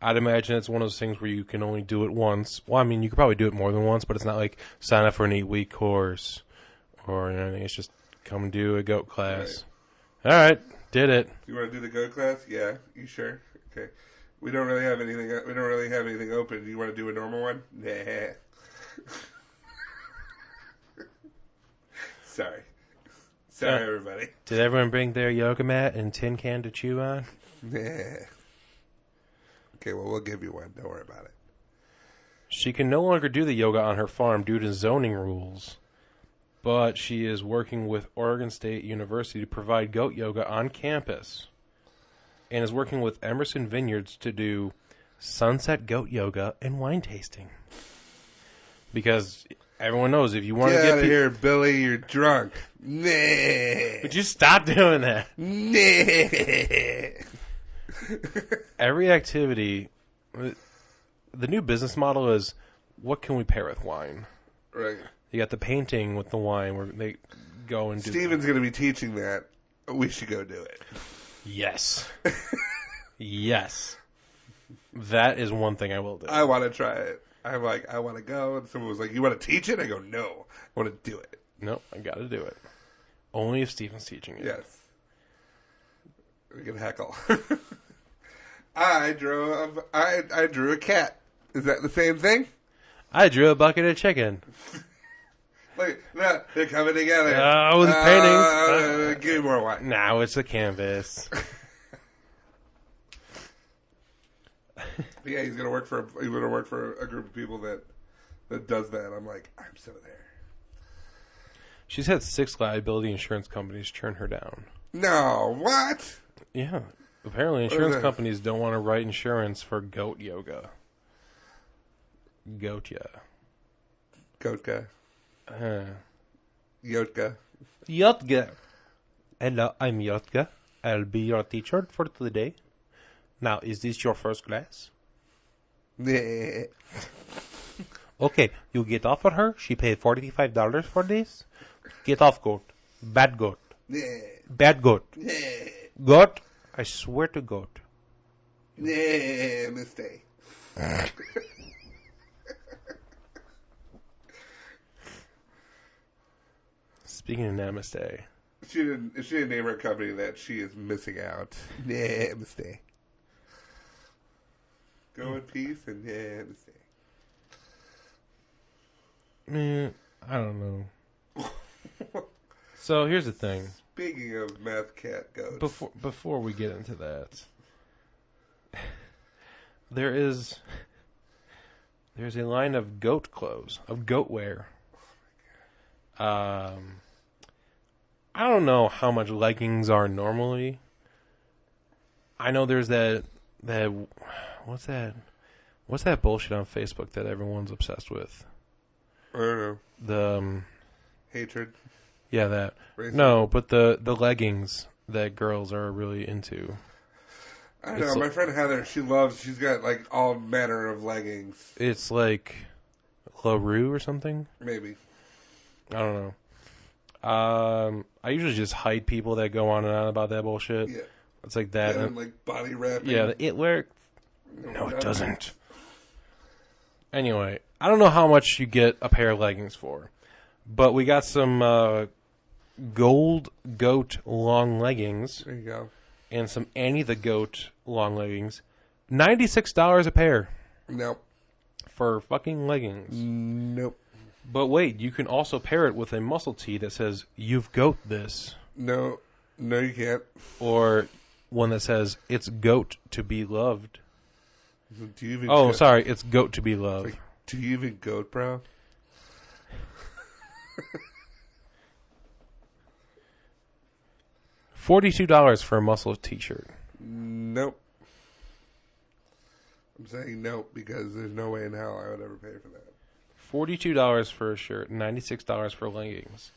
I'd imagine it's one of those things where you can only do it once. Well, I mean, you could probably do it more than once, but it's not like sign up for an 8-week course or anything. It's just come do a goat class. Right. All right, did it. You want to do the goat class? Yeah, you sure? Okay. We don't really have anything open. Do you want to do a normal one? Nah. Sorry, everybody. Did everyone bring their yoga mat and tin can to chew on? Nah. Okay, well, we'll give you one. Don't worry about it. She can no longer do the yoga on her farm due to zoning rules, but she is working with Oregon State University to provide goat yoga on campus, and is working with Emerson Vineyards to do sunset goat yoga and wine tasting. Because everyone knows if you want to get out of here, Billy, you're drunk. Nah. Would you stop doing that? Nah. Every activity, the new business model is, what can we pair with wine? Right. You got the painting with the wine where they go and do. Steven's going to be teaching that. We should go do it. Yes. Yes. That is one thing I will do. I want to try it. I'm like, I want to go. And someone was like, you want to teach it? I go, no. I want to do it. Nope, I got to do it. Only if Steven's teaching it. Yes. We can heckle. I drew a cat. Is that the same thing? I drew a bucket of chicken. Look, no, they're coming together. Oh, the paintings. Give me more wine. Now it's a canvas. Yeah, he's gonna work for a group of people that does that. I'm like, I'm so there. She's had 6 liability insurance companies turn her down. No, what? Yeah. Apparently insurance companies don't want to write insurance for goat yoga. Goatya. Goatka. Yotka. Yotka. Hello, I'm Yotka. I'll be your teacher for today. Now, is this your first class? Yeah. Okay, you get off of her. She paid $45 for this. Get off, goat. Bad goat. Bad goat. Goat. I swear to goat. Namaste. Speaking of namaste. She didn't name her company that. She is missing out. Namaste. Go in peace and namaste. I don't know. So here's the thing. Speaking of meth cat goats. Before we get into that, there's a line of goat clothes, of goat wear. I don't know how much leggings are normally. I know there's that what's that bullshit on Facebook that everyone's obsessed with? I don't know. The hatred. Yeah, that. Racism. No, but the leggings that girls are really into. I don't know. My friend Heather, she's got like all manner of leggings. It's like LaRue or something. Maybe. I don't know. I usually just hide people that go on and on about that bullshit. Yeah. It's like that. Yeah, and like body wrapping. Yeah, it works. No, it doesn't. Anyway, I don't know how much you get a pair of leggings for, but we got some gold goat long leggings. There you go. And some Annie the Goat long leggings. $96 a pair. Nope. For fucking leggings. Nope. But wait, you can also pair it with a muscle tee that says, "You've goat this." No, you can't. Or one that says, "It's goat to be loved." Do you even sorry, it's goat to be loved. Like, do you even goat, bro? $42 for a muscle t-shirt. Nope. I'm saying nope because there's no way in hell I would ever pay for that. $42 for a shirt, $96 for leggings.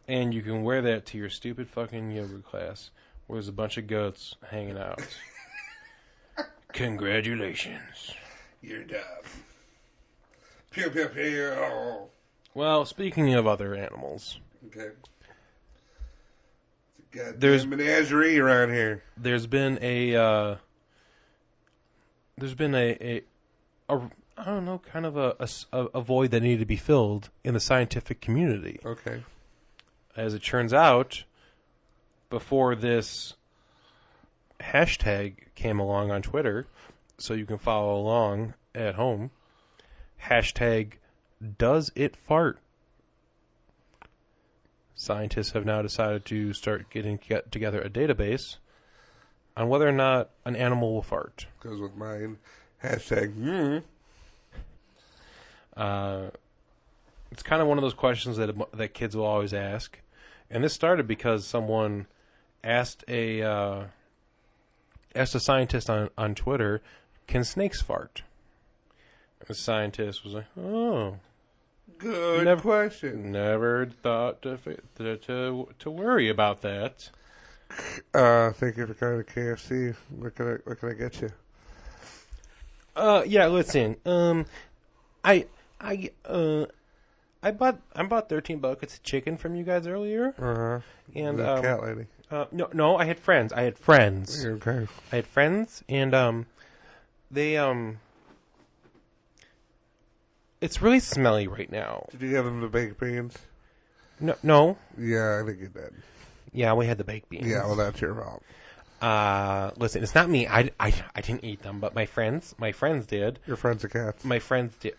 And you can wear that to your stupid fucking yoga class where there's a bunch of goats hanging out. Congratulations. You're dumb. Pew, pew, pew. Well, speaking of other animals. Okay. There's menagerie around here. There's been a I don't know, kind of a void that needed to be filled in the scientific community. Okay. As it turns out, before this hashtag came along on Twitter, so you can follow along at home, hashtag does it fart? Scientists have now decided to start get together a database on whether or not an animal will fart. Goes with mine. Hashtag. It's kind of one of those questions that kids will always ask, and this started because someone asked a scientist on Twitter, "Can snakes fart?" And the scientist was like, "Oh, good question. Never thought to worry about that." Thank you for coming to KFC. What can I get you? Yeah. Listen. I bought 13 buckets of chicken from you guys earlier. And the cat lady. No, I had friends. Okay. I had friends, and they it's really smelly right now. Did you give them the baked beans? No. Yeah, I think you did. Yeah, we had the baked beans. Yeah, well, that's your fault. Listen, it's not me. I didn't eat them, but my friends did. Your friends are cats. My friends did.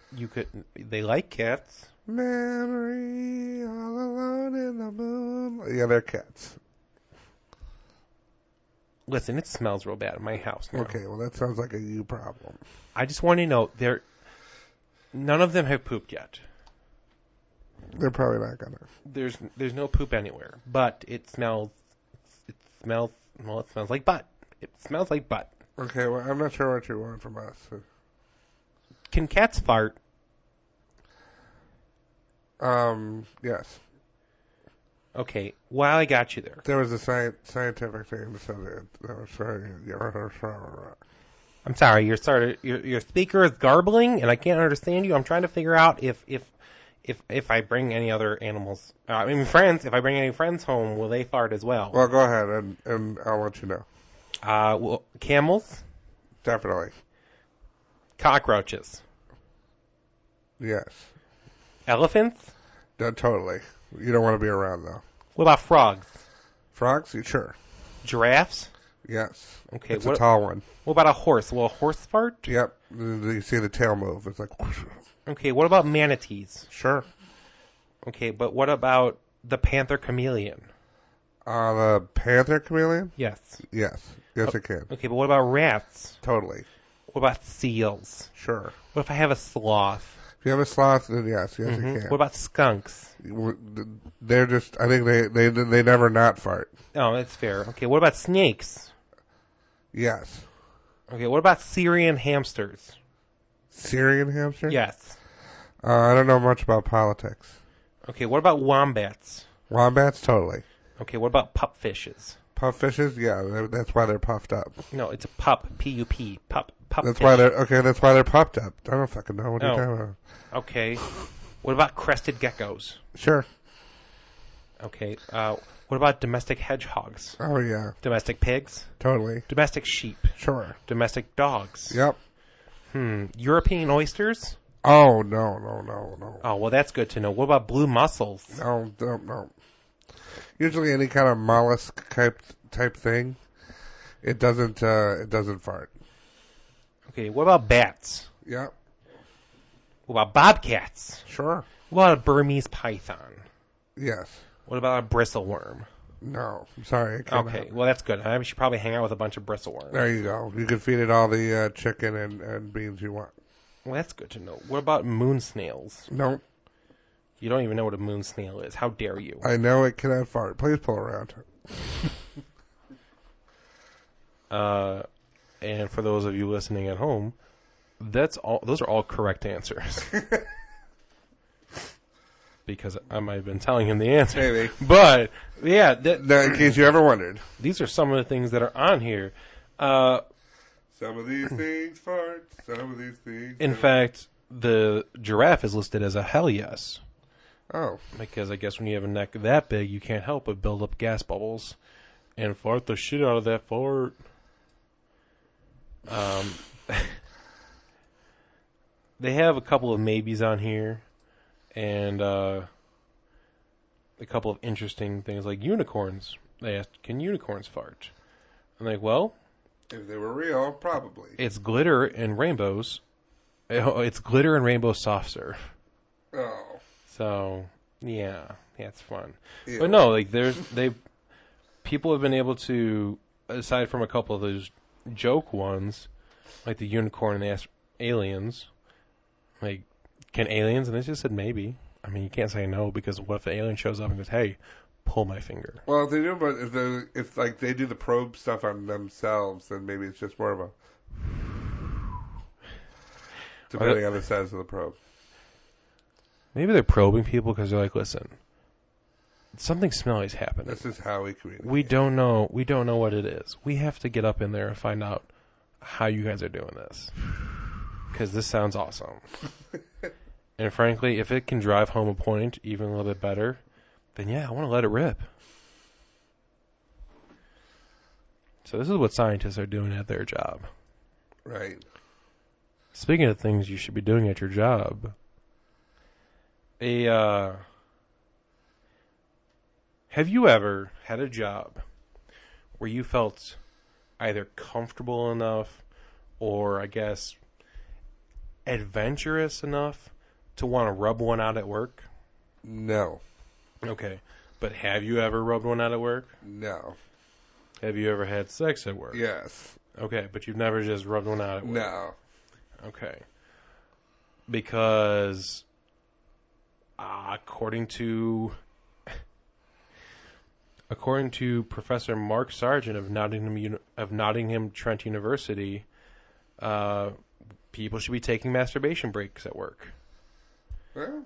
They like cats. Memory all alone in the moon. Yeah, they're cats. Listen, it smells real bad in my house now. Okay, well, that sounds like a you problem. I just want to know, none of them have pooped yet. They're probably not gonna. There's no poop anywhere, but it smells like butt. It smells like butt. Okay, well, I'm not sure what you want from us. Can cats fart? Yes. Okay, while I got you there. There was a scientific thing that said that was very... I'm sorry, your speaker is garbling, and I can't understand you. I'm trying to figure out if if I bring any other animals, friends, if I bring any friends home, will they fart as well? Well, go ahead, and I'll let you know. Well, camels, Definitely. cockroaches, Yes. elephants. Totally. You don't want to be around, though. What about frogs? Frogs? Sure. Giraffes? Yes. Okay, It's a tall one. What about a horse? Will a horse fart? Yep. You see the tail move. It's like, Okay, what about manatees? sure. Okay, but what about the panther chameleon? The panther chameleon? Yes. Yes. Yes, it can. Okay, but what about rats? Totally. What about seals? Sure. What if I have a sloth? If you have a sloth, then yes, it can. What about skunks? They're just, I think they never not fart. Oh, that's fair. Okay, what about snakes? Yes. Okay, what about Syrian hamsters? Syrian hamster? Yes. I don't know much about politics. Okay, what about wombats? Wombats? Totally. Okay, what about pupfishes? Puffishes? Yeah, that's why they're puffed up. No, it's a pup. P-U-P. Pup. That's why they're puffed up. I don't fucking know what you're talking about. Okay. What about crested geckos? Sure. Okay. What about domestic hedgehogs? Oh, yeah. Domestic pigs? Totally. Domestic sheep? Sure. Domestic dogs? Yep. European oysters? Oh, no. Oh, well, that's good to know. What about blue mussels? No. Usually any kind of mollusk type thing, it doesn't fart. Okay, what about bats? Yep. What about bobcats? Sure. What about a Burmese python? Yes. What about a bristleworm? No. I'm sorry. I cannot. Okay, well, that's good. I should probably hang out with a bunch of bristleworms. There you go. You can feed it all the chicken and beans you want. Well, that's good to know. What about moon snails? No. You don't even know what a moon snail is. How dare you? I know it cannot fart. Please pull around. And for those of you listening at home, that's all. Those are all correct answers. Because I might have been telling him the answer. Maybe. But, yeah. Now, in case you ever wondered. These are some of the things that are on here. Some of these things fart. Some of these things In fact, the giraffe is listed as a hell yes. Oh. Because I guess when you have a neck that big, you can't help but build up gas bubbles and fart the shit out of that fart. They have a couple of maybes on here, and a couple of interesting things like unicorns. They asked, can unicorns fart? I'm like, well, if they were real, probably. it's glitter and rainbows. It's glitter and rainbow soft serve. Oh. So, yeah, it's fun. Ew. But no, like people have been able to, aside from a couple of those joke ones, like the unicorn and the aliens, like, can aliens? And they just said maybe. I mean, you can't say no, because what if the alien shows up and goes, hey, pull my finger? Well, if they do, but if like they do the probe stuff on themselves, then maybe it's just more of a depending on the size of the probe. Maybe they're probing people because they're like, listen, something smelly is happening. This is how we communicate. We don't know what it is. We have to get up in there and find out how you guys are doing this, because this sounds awesome. And frankly, if it can drive home a point even a little bit better, then yeah, I want to let it rip. So this is what scientists are doing at their job. Right. Speaking of things you should be doing at your job, have you ever had a job where you felt either comfortable enough or, I guess, adventurous enough to want to rub one out at work? No. Okay. But have you ever rubbed one out at work? No. Have you ever had sex at work? Yes. Okay, but you've never just rubbed one out at work? No. Okay. Because according to Professor Mark Sargent of Nottingham Trent University, people should be taking masturbation breaks at work. Well.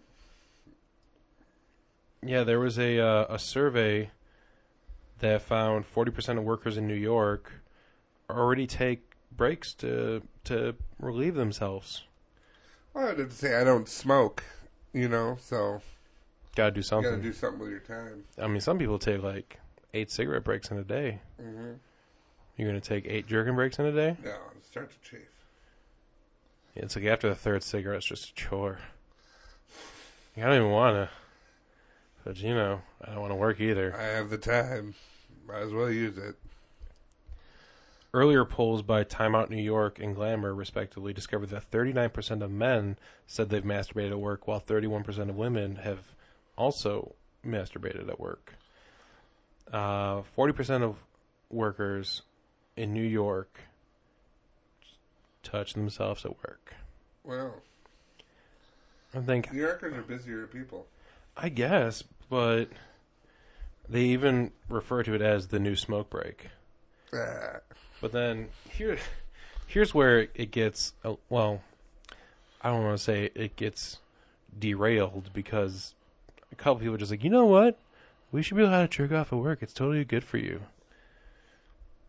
Yeah, there was a survey that found 40% of workers in New York already take breaks to relieve themselves. Well, I didn't say I don't smoke, So Gotta do you something. gotta do something with your time. I mean, some people take like 8 cigarette breaks in a day. Mm-hmm. You're gonna take 8 jerking breaks in a day? No, it starts to chafe. Yeah, it's like after the 3rd cigarette, it's just a chore. I don't even want to. But, I don't want to work either. I have the time. Might as well use it. Earlier polls by Time Out New York and Glamour, respectively, discovered that 39% of men said they've masturbated at work, while 31% of women have also masturbated at work. 40% of workers in New York touch themselves at work. Well, I think New Yorkers are busier people. I guess, but they even refer to it as the new smoke break. But then here's where it gets, I don't want to say it gets derailed, because a couple people are just like, you know what? We should be allowed to jerk off at work. It's totally good for you.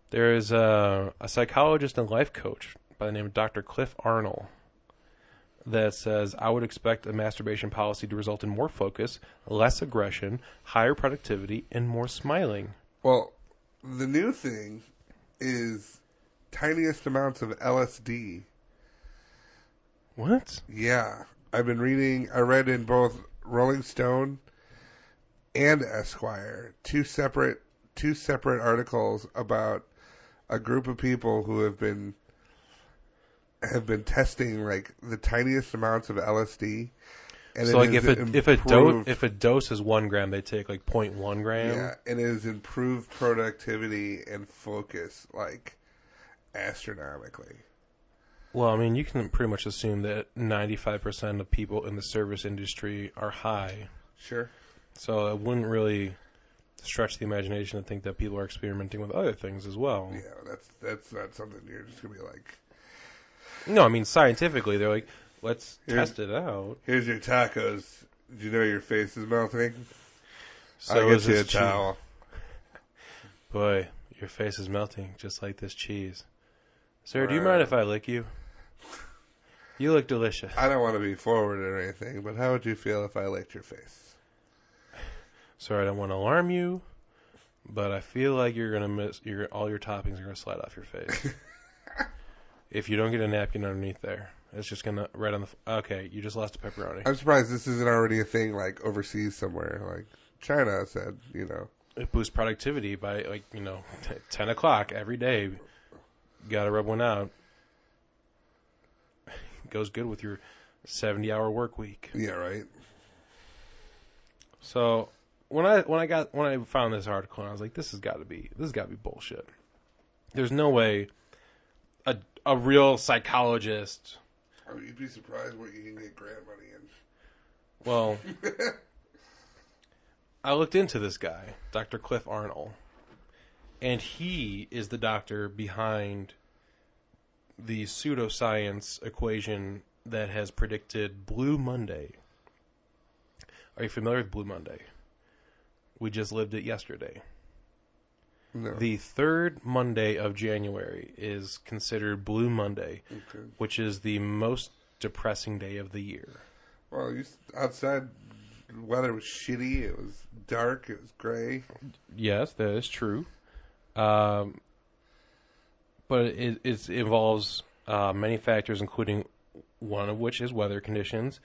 There is a psychologist and life coach by the name of Dr. Cliff Arnold that says, I would expect a masturbation policy to result in more focus, less aggression, higher productivity, and more smiling. Well, the new thing is tiniest amounts of LSD. What? Yeah. I read in both Rolling Stone and Esquire two separate articles about a group of people who have been testing like the tiniest amounts of LSD. And so like if a dose is 1 gram, they take like 0.1 gram. Yeah, and it has improved productivity and focus like astronomically. Well, I mean, you can pretty much assume that 95% of people in the service industry are high. Sure. So it wouldn't really stretch the imagination to think that people are experimenting with other things as well. Yeah, that's not something you're just gonna be like. No, I mean scientifically, they're like, let's test it out. Here's your tacos. Did you know your face is melting? So I'll get you a towel. Boy, your face is melting just like this cheese. Sir, do you mind if I lick you? You look delicious. I don't want to be forward or anything, but how would you feel if I licked your face? Sir, I don't want to alarm you, but I feel like you're gonna miss all your toppings are gonna slide off your face. If you don't get a napkin underneath there, it's just gonna right on the. Okay, you just lost a pepperoni. I'm surprised this isn't already a thing like overseas somewhere. Like China said, It boosts productivity by 10 o'clock every day. You gotta rub one out. Goes good with your 70-hour work week. Yeah, right. So when I found this article, I was like, this has got to be bullshit. There's no way a real psychologist. I mean, you'd be surprised what you can get grant money in. Well, I looked into this guy, Dr. Cliff Arnold, and he is the doctor behind the pseudoscience equation that has predicted Blue Monday. Are you familiar with Blue Monday? We just lived it yesterday. No. The 3rd Monday of January is considered Blue Monday, which is the most depressing day of the year. Well, outside weather was shitty. It was dark. It was gray. Yes, that is true. But it involves many factors, including one of which is weather conditions,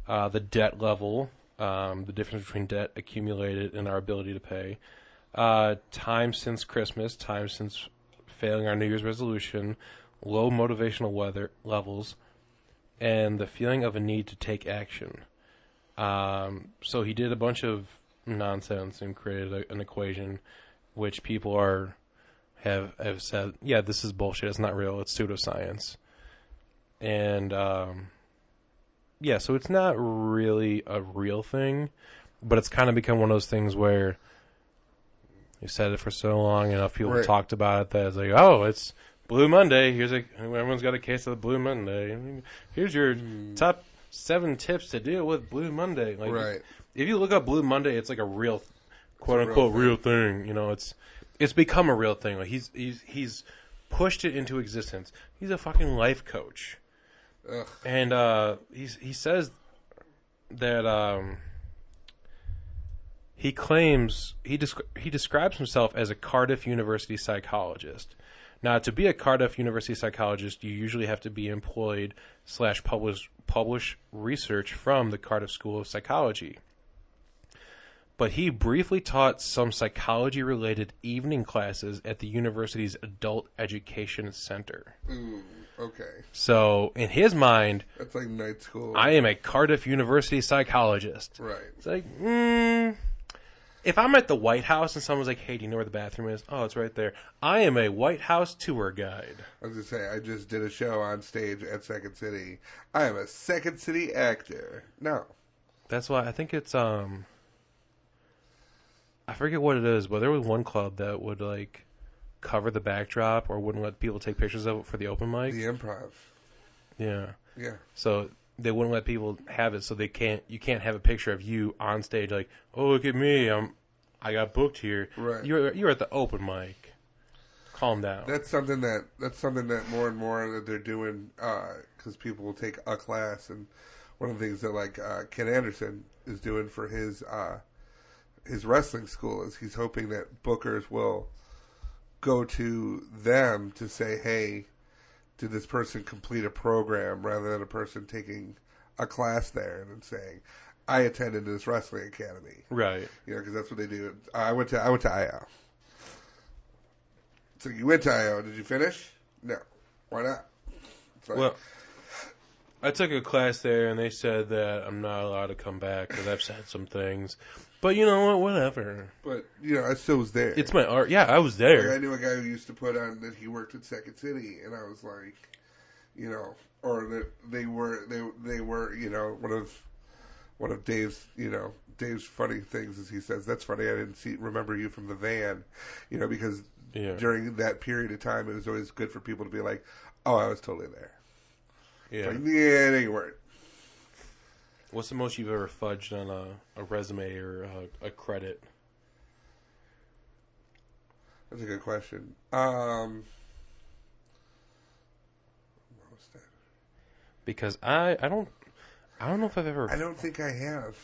the debt level, the difference between debt accumulated and our ability to pay, time since Christmas, time since failing our New Year's resolution, low motivational weather levels, and the feeling of a need to take action. So he did a bunch of nonsense and created an equation which people have said, yeah, this is bullshit. It's not real. It's pseudoscience. And so it's not really a real thing, but it's kind of become one of those things where you said it for so long, enough people talked about it that it's like, oh, it's Blue Monday. Everyone's got a case of the Blue Monday. Here's your top 7 tips to deal with Blue Monday. Like, if you look up Blue Monday, it's like a real, quote unquote, real thing. It's become a real thing. Like he's pushed it into existence. He's a fucking life coach. Ugh. And he says that he claims he describes himself as a Cardiff University psychologist. Now, to be a Cardiff University psychologist, you usually have to be employed / publish research from the Cardiff School of Psychology. But he briefly taught some psychology-related evening classes at the university's Adult Education Center. Ooh, okay. So, in his mind, That's like night school. I am a Cardiff University psychologist. Right. It's like, if I'm at the White House and someone's like, hey, do you know where the bathroom is? Oh, it's right there. I am a White House tour guide. I was going to say, I just did a show on stage at Second City. I am a Second City actor. No. That's why I think it's, I forget what it is, but there was one club that would, like, cover the backdrop or wouldn't let people take pictures of it for the open mic. The Improv. Yeah. Yeah. So they wouldn't let people have it, so you can't have a picture of you on stage like, oh, look at me, I got booked here. Right. You're at the open mic. Calm down. That's something that more and more that they're doing, because people will take a class, and one of the things that like Ken Anderson is doing for his wrestling school is he's hoping that bookers will go to them to say, hey, did this person complete a program, rather than a person taking a class there and then saying, I attended this wrestling academy. Right. You know, because that's what they do. I went to IO. So you went to IO. Did you finish? No. Why not? It's like, Well, I took a class there, and they said that I'm not allowed to come back because I've said some things. But you know what? Whatever. but you know, I still was there. It's my art. Yeah, I was Like, there. I knew a guy who used to put on that he worked at Second City, and I was like, you know, or that they were, you know, one of Dave's funny things is he says, that's funny, I didn't remember you from the van, you know, because during that period of time, it was always good for people to be like, oh, I was totally there. Yeah. Like, yeah, no, you weren't. What's the most you've ever fudged on a resume or a credit? That's a good question. What was that? Because I don't know if I've ever. I don't think I have.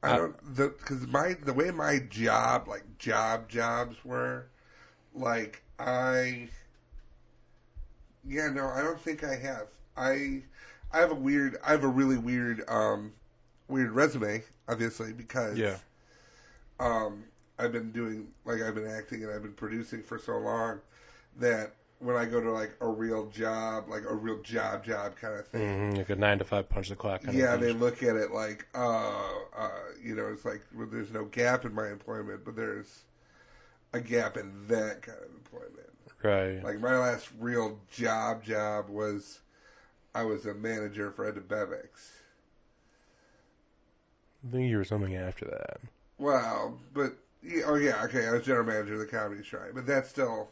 Because the way my job, like jobs were, like I don't think I have. I have a really weird resume, obviously, because I've been acting and I've been producing for so long that when I go to like a real job kind of thing, like a 9 to 5 punch the clock. Kind yeah, of they look at it like, you know, it's like, well, there's no gap in my employment, but there's a gap in that kind of employment. Right. Like my last real job was, I was a manager for Edibevix. I think you were something after that. Well, but I was general manager of the Comedy Shrine, but that's still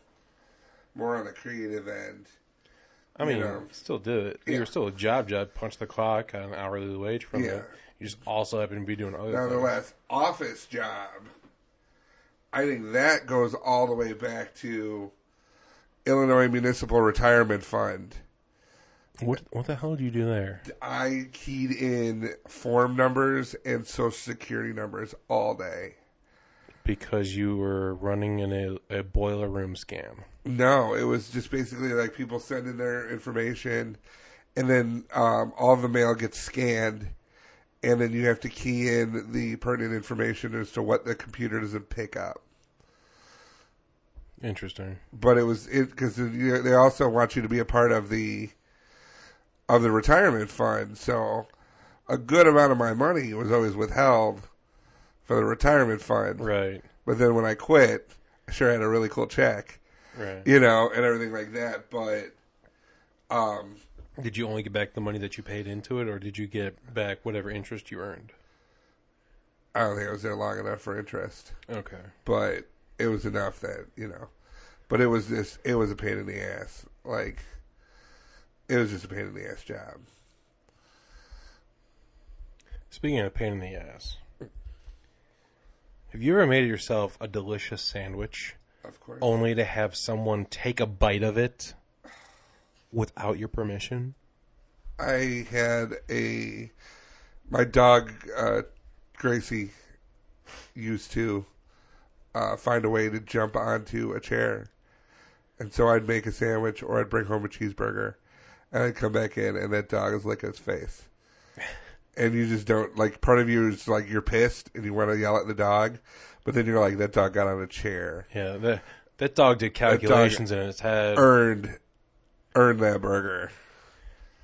more on the creative end. I mean, still did it. You were still a job, punch the clock, got an hourly wage from it. You just also happen to be doing other things. Now, the last office job, I think that goes all the way back to Illinois Municipal Retirement Fund. What the hell did you do there? I keyed in form numbers and Social Security numbers all day. Because you were running in a boiler room scam. No, it was just basically like people send in their information, and then all the mail gets scanned, and then you have to key in the pertinent information as to what the computer doesn't pick up. Interesting. But because they also want you to be a part of the retirement fund, so a good amount of my money was always withheld for the retirement fund. Right. But then when I quit, I sure had a really cool check. Right. You know, and everything like that. But did you only get back the money that you paid into it, or did you get back whatever interest you earned? I don't think I was there long enough for interest. Okay. But it was enough that, you know. But it was a pain in the ass. Like, it was just a pain in the ass job. Speaking of pain in the ass, have you ever made yourself a delicious sandwich? Of course. Only to have someone take a bite of it without your permission? I had My dog, Gracie, used to find a way to jump onto a chair. And so I'd make a sandwich or I'd bring home a cheeseburger. And I'd come back in and that dog is licking his face. And you just don't, like, part of you is like you're pissed and you want to yell at the dog. But then you're like, that dog got on a chair. Yeah, that dog did calculations in his head. Earned that burger.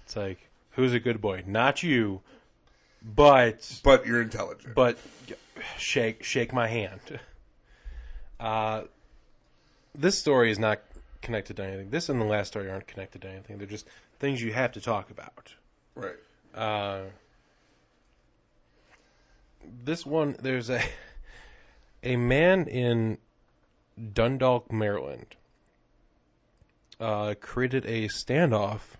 It's like, who's a good boy? Not you, but you're intelligent. But shake my hand. This story is not connected to anything. This and the last story aren't connected to anything. They're just things you have to talk about. Right. This one, there's a man in Dundalk, Maryland, created a standoff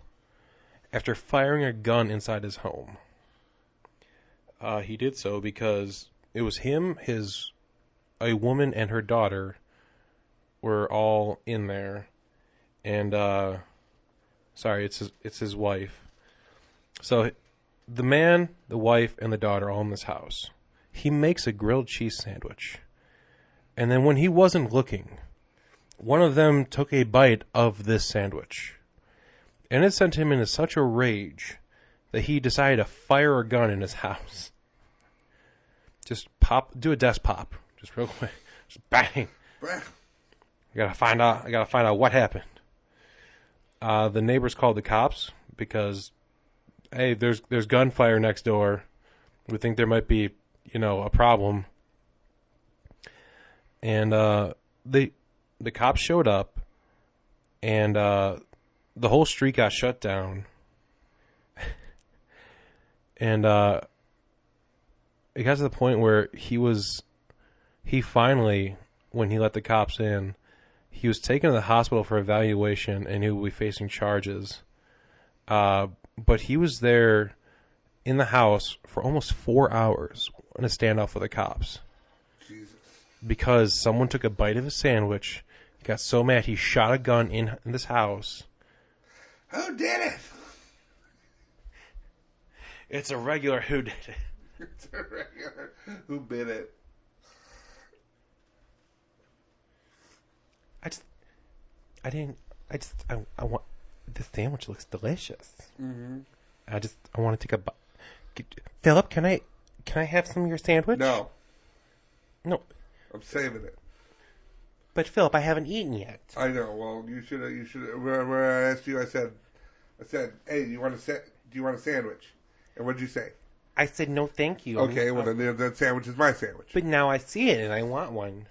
after firing a gun inside his home. He did so because it was him, a woman, and her daughter were all in there, and sorry, it's his wife. So the man, the wife, and the daughter are all in this house. He makes a grilled cheese sandwich, and then when he wasn't looking, one of them took a bite of this sandwich, and it sent him into such a rage that he decided to fire a gun in his house. Just do a desk pop, just real quick, just bang. I gotta find out what happened. The neighbors called the cops because, hey, there's gunfire next door. We think there might be, a problem. And the cops showed up, and the whole street got shut down. And it got to the point where he finally, when he let the cops in, he was taken to the hospital for evaluation, and he will be facing charges. But he was there in the house for almost 4 hours in a standoff with the cops. Jesus. Because someone took a bite of his sandwich, he got so mad he shot a gun in this house. Who did it? It's a regular who did it. It's a regular who bit it. I want, the sandwich looks delicious. Mm-hmm. I want to take a bite. Philip, can I have some of your sandwich? No. No. I'm saving it. But Philip, I haven't eaten yet. I know. Well, you should. When I asked you, I said, hey, do you want a sandwich? And what did you say? I said no, thank you. Okay, well then that sandwich is my sandwich. But now I see it and I want one.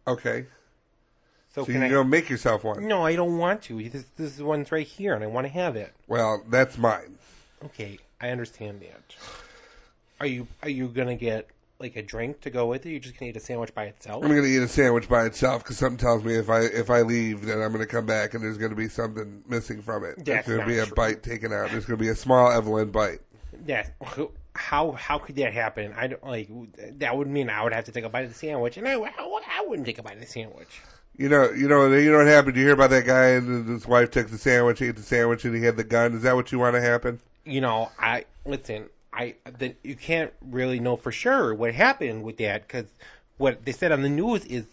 Okay. So you don't make yourself one? No, I don't want to. This one's right here, and I want to have it. Well, that's mine. Okay, I understand that. Are you gonna get like a drink to go with it? You're just gonna eat a sandwich by itself? I'm gonna eat a sandwich by itself because something tells me if I leave, then I'm gonna come back and there's gonna be something missing from it. That's there's gonna be a true. bite taken out. There's gonna be a small Evelyn bite. Yeah. How could that happen? I don't like. That would mean I would have to take a bite of the sandwich, and I wouldn't take a bite of the sandwich. You know what happened? You hear about that guy and his wife took the sandwich, ate the sandwich, and he had the gun. Is that what you want to happen? Then you can't really know for sure what happened with that because what they said on the news is,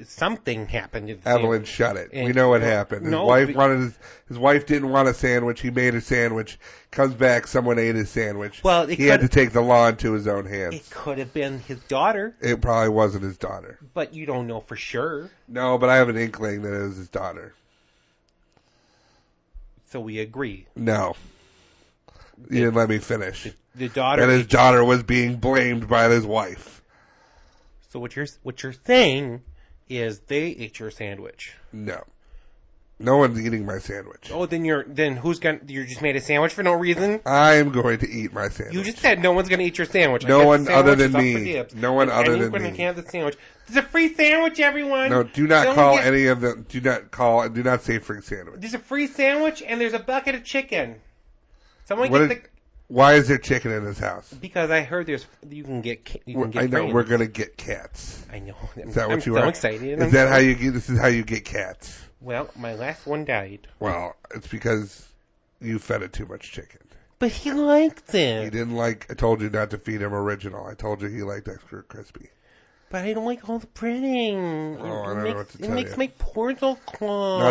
something happened. Evelyn shut it. And we know what happened. His wife didn't want a sandwich. He made a sandwich. Comes back, someone ate his sandwich. Well, he had to take the law into his own hands. It could have been his daughter. It probably wasn't his daughter. But you don't know for sure. No, but I have an inkling that it was his daughter. So we agree. No. You didn't let me finish. The daughter. And his daughter was being blamed by his wife. So what you're saying is they ate your sandwich. No one's eating my sandwich. Oh, then you just made a sandwich for no reason? I'm going to eat my sandwich. You just said no one's going to eat your sandwich. No one other than me. No one other than me. Going to have the sandwich. There's a free sandwich, everyone. No, do not call any of them. Do not say free sandwich. There's a free sandwich and there's a bucket of chicken. Why is there chicken in this house? Because I heard you can get I know we're gonna get cats. I know. Is that what you are? are? I'm so excited. Is that how you get? This is how you get cats. Well, my last one died. Well, it's because you fed it too much chicken. But he liked He it. didn't like. I told you not to feed him original. I told you he liked extra crispy. But I don't like all the breading. Oh, I don't know what to tell It makes you. my pores all clogged.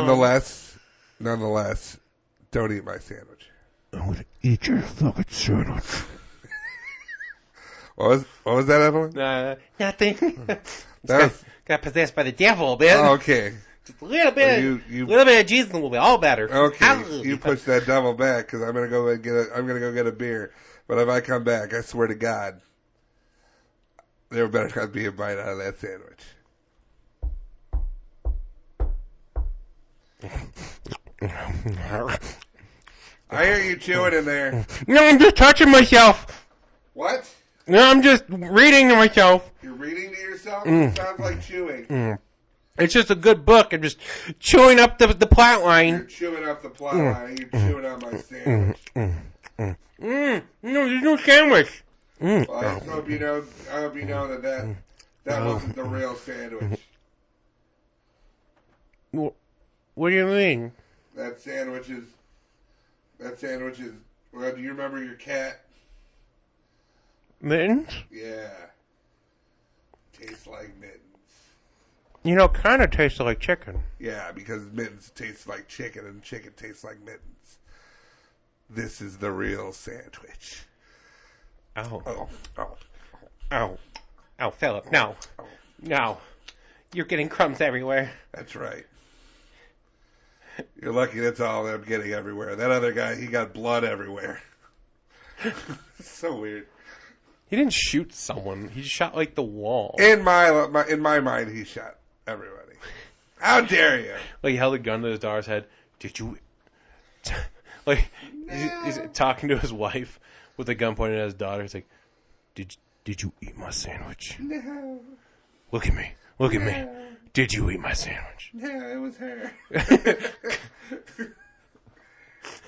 Nonetheless, don't eat my sandwich. I'm gonna eat your fucking sandwich. What was that, Evelyn? Nothing. That was, Got possessed by the devil, man. oh, okay. Just a little bit. You- little bit of Jesus and we'll be all better. Okay, Hallelujah. you push that devil back because I'm gonna go get a beer. But if I come back, I swear to God, there better not be a bite out of that sandwich. I hear you chewing in there. No, I'm just touching myself. What? No, I'm just reading to myself. You're reading to yourself? It sounds like chewing. It's just a good book. I'm just chewing up the plot You're line. chewing up the plot line. You're chewing on my sandwich. No, there's no sandwich. Well, I just hope you know. I hope you know that wasn't the real sandwich. What do you mean? That sandwich is. Well, do you remember your cat? Mittens? Yeah. Tastes like mittens. You know, kind of tastes like chicken. Yeah, because mittens taste like chicken and chicken tastes like mittens. This is the real sandwich. Ow. Oh. Ow. Ow, Philip, no. Oh. No. You're getting crumbs everywhere. That's right. You're lucky that's all I'm getting everywhere. That other guy, he got blood everywhere. So weird. He didn't shoot someone. He shot, like, the wall. In my mind, he shot everybody. How dare you? Like, he held a gun to his daughter's head. Did you... like, he's talking to his wife with a gun pointed at his daughter. He's like, Did you eat my sandwich? No. Look at me. Look at me. Did you eat my sandwich? No, it was her.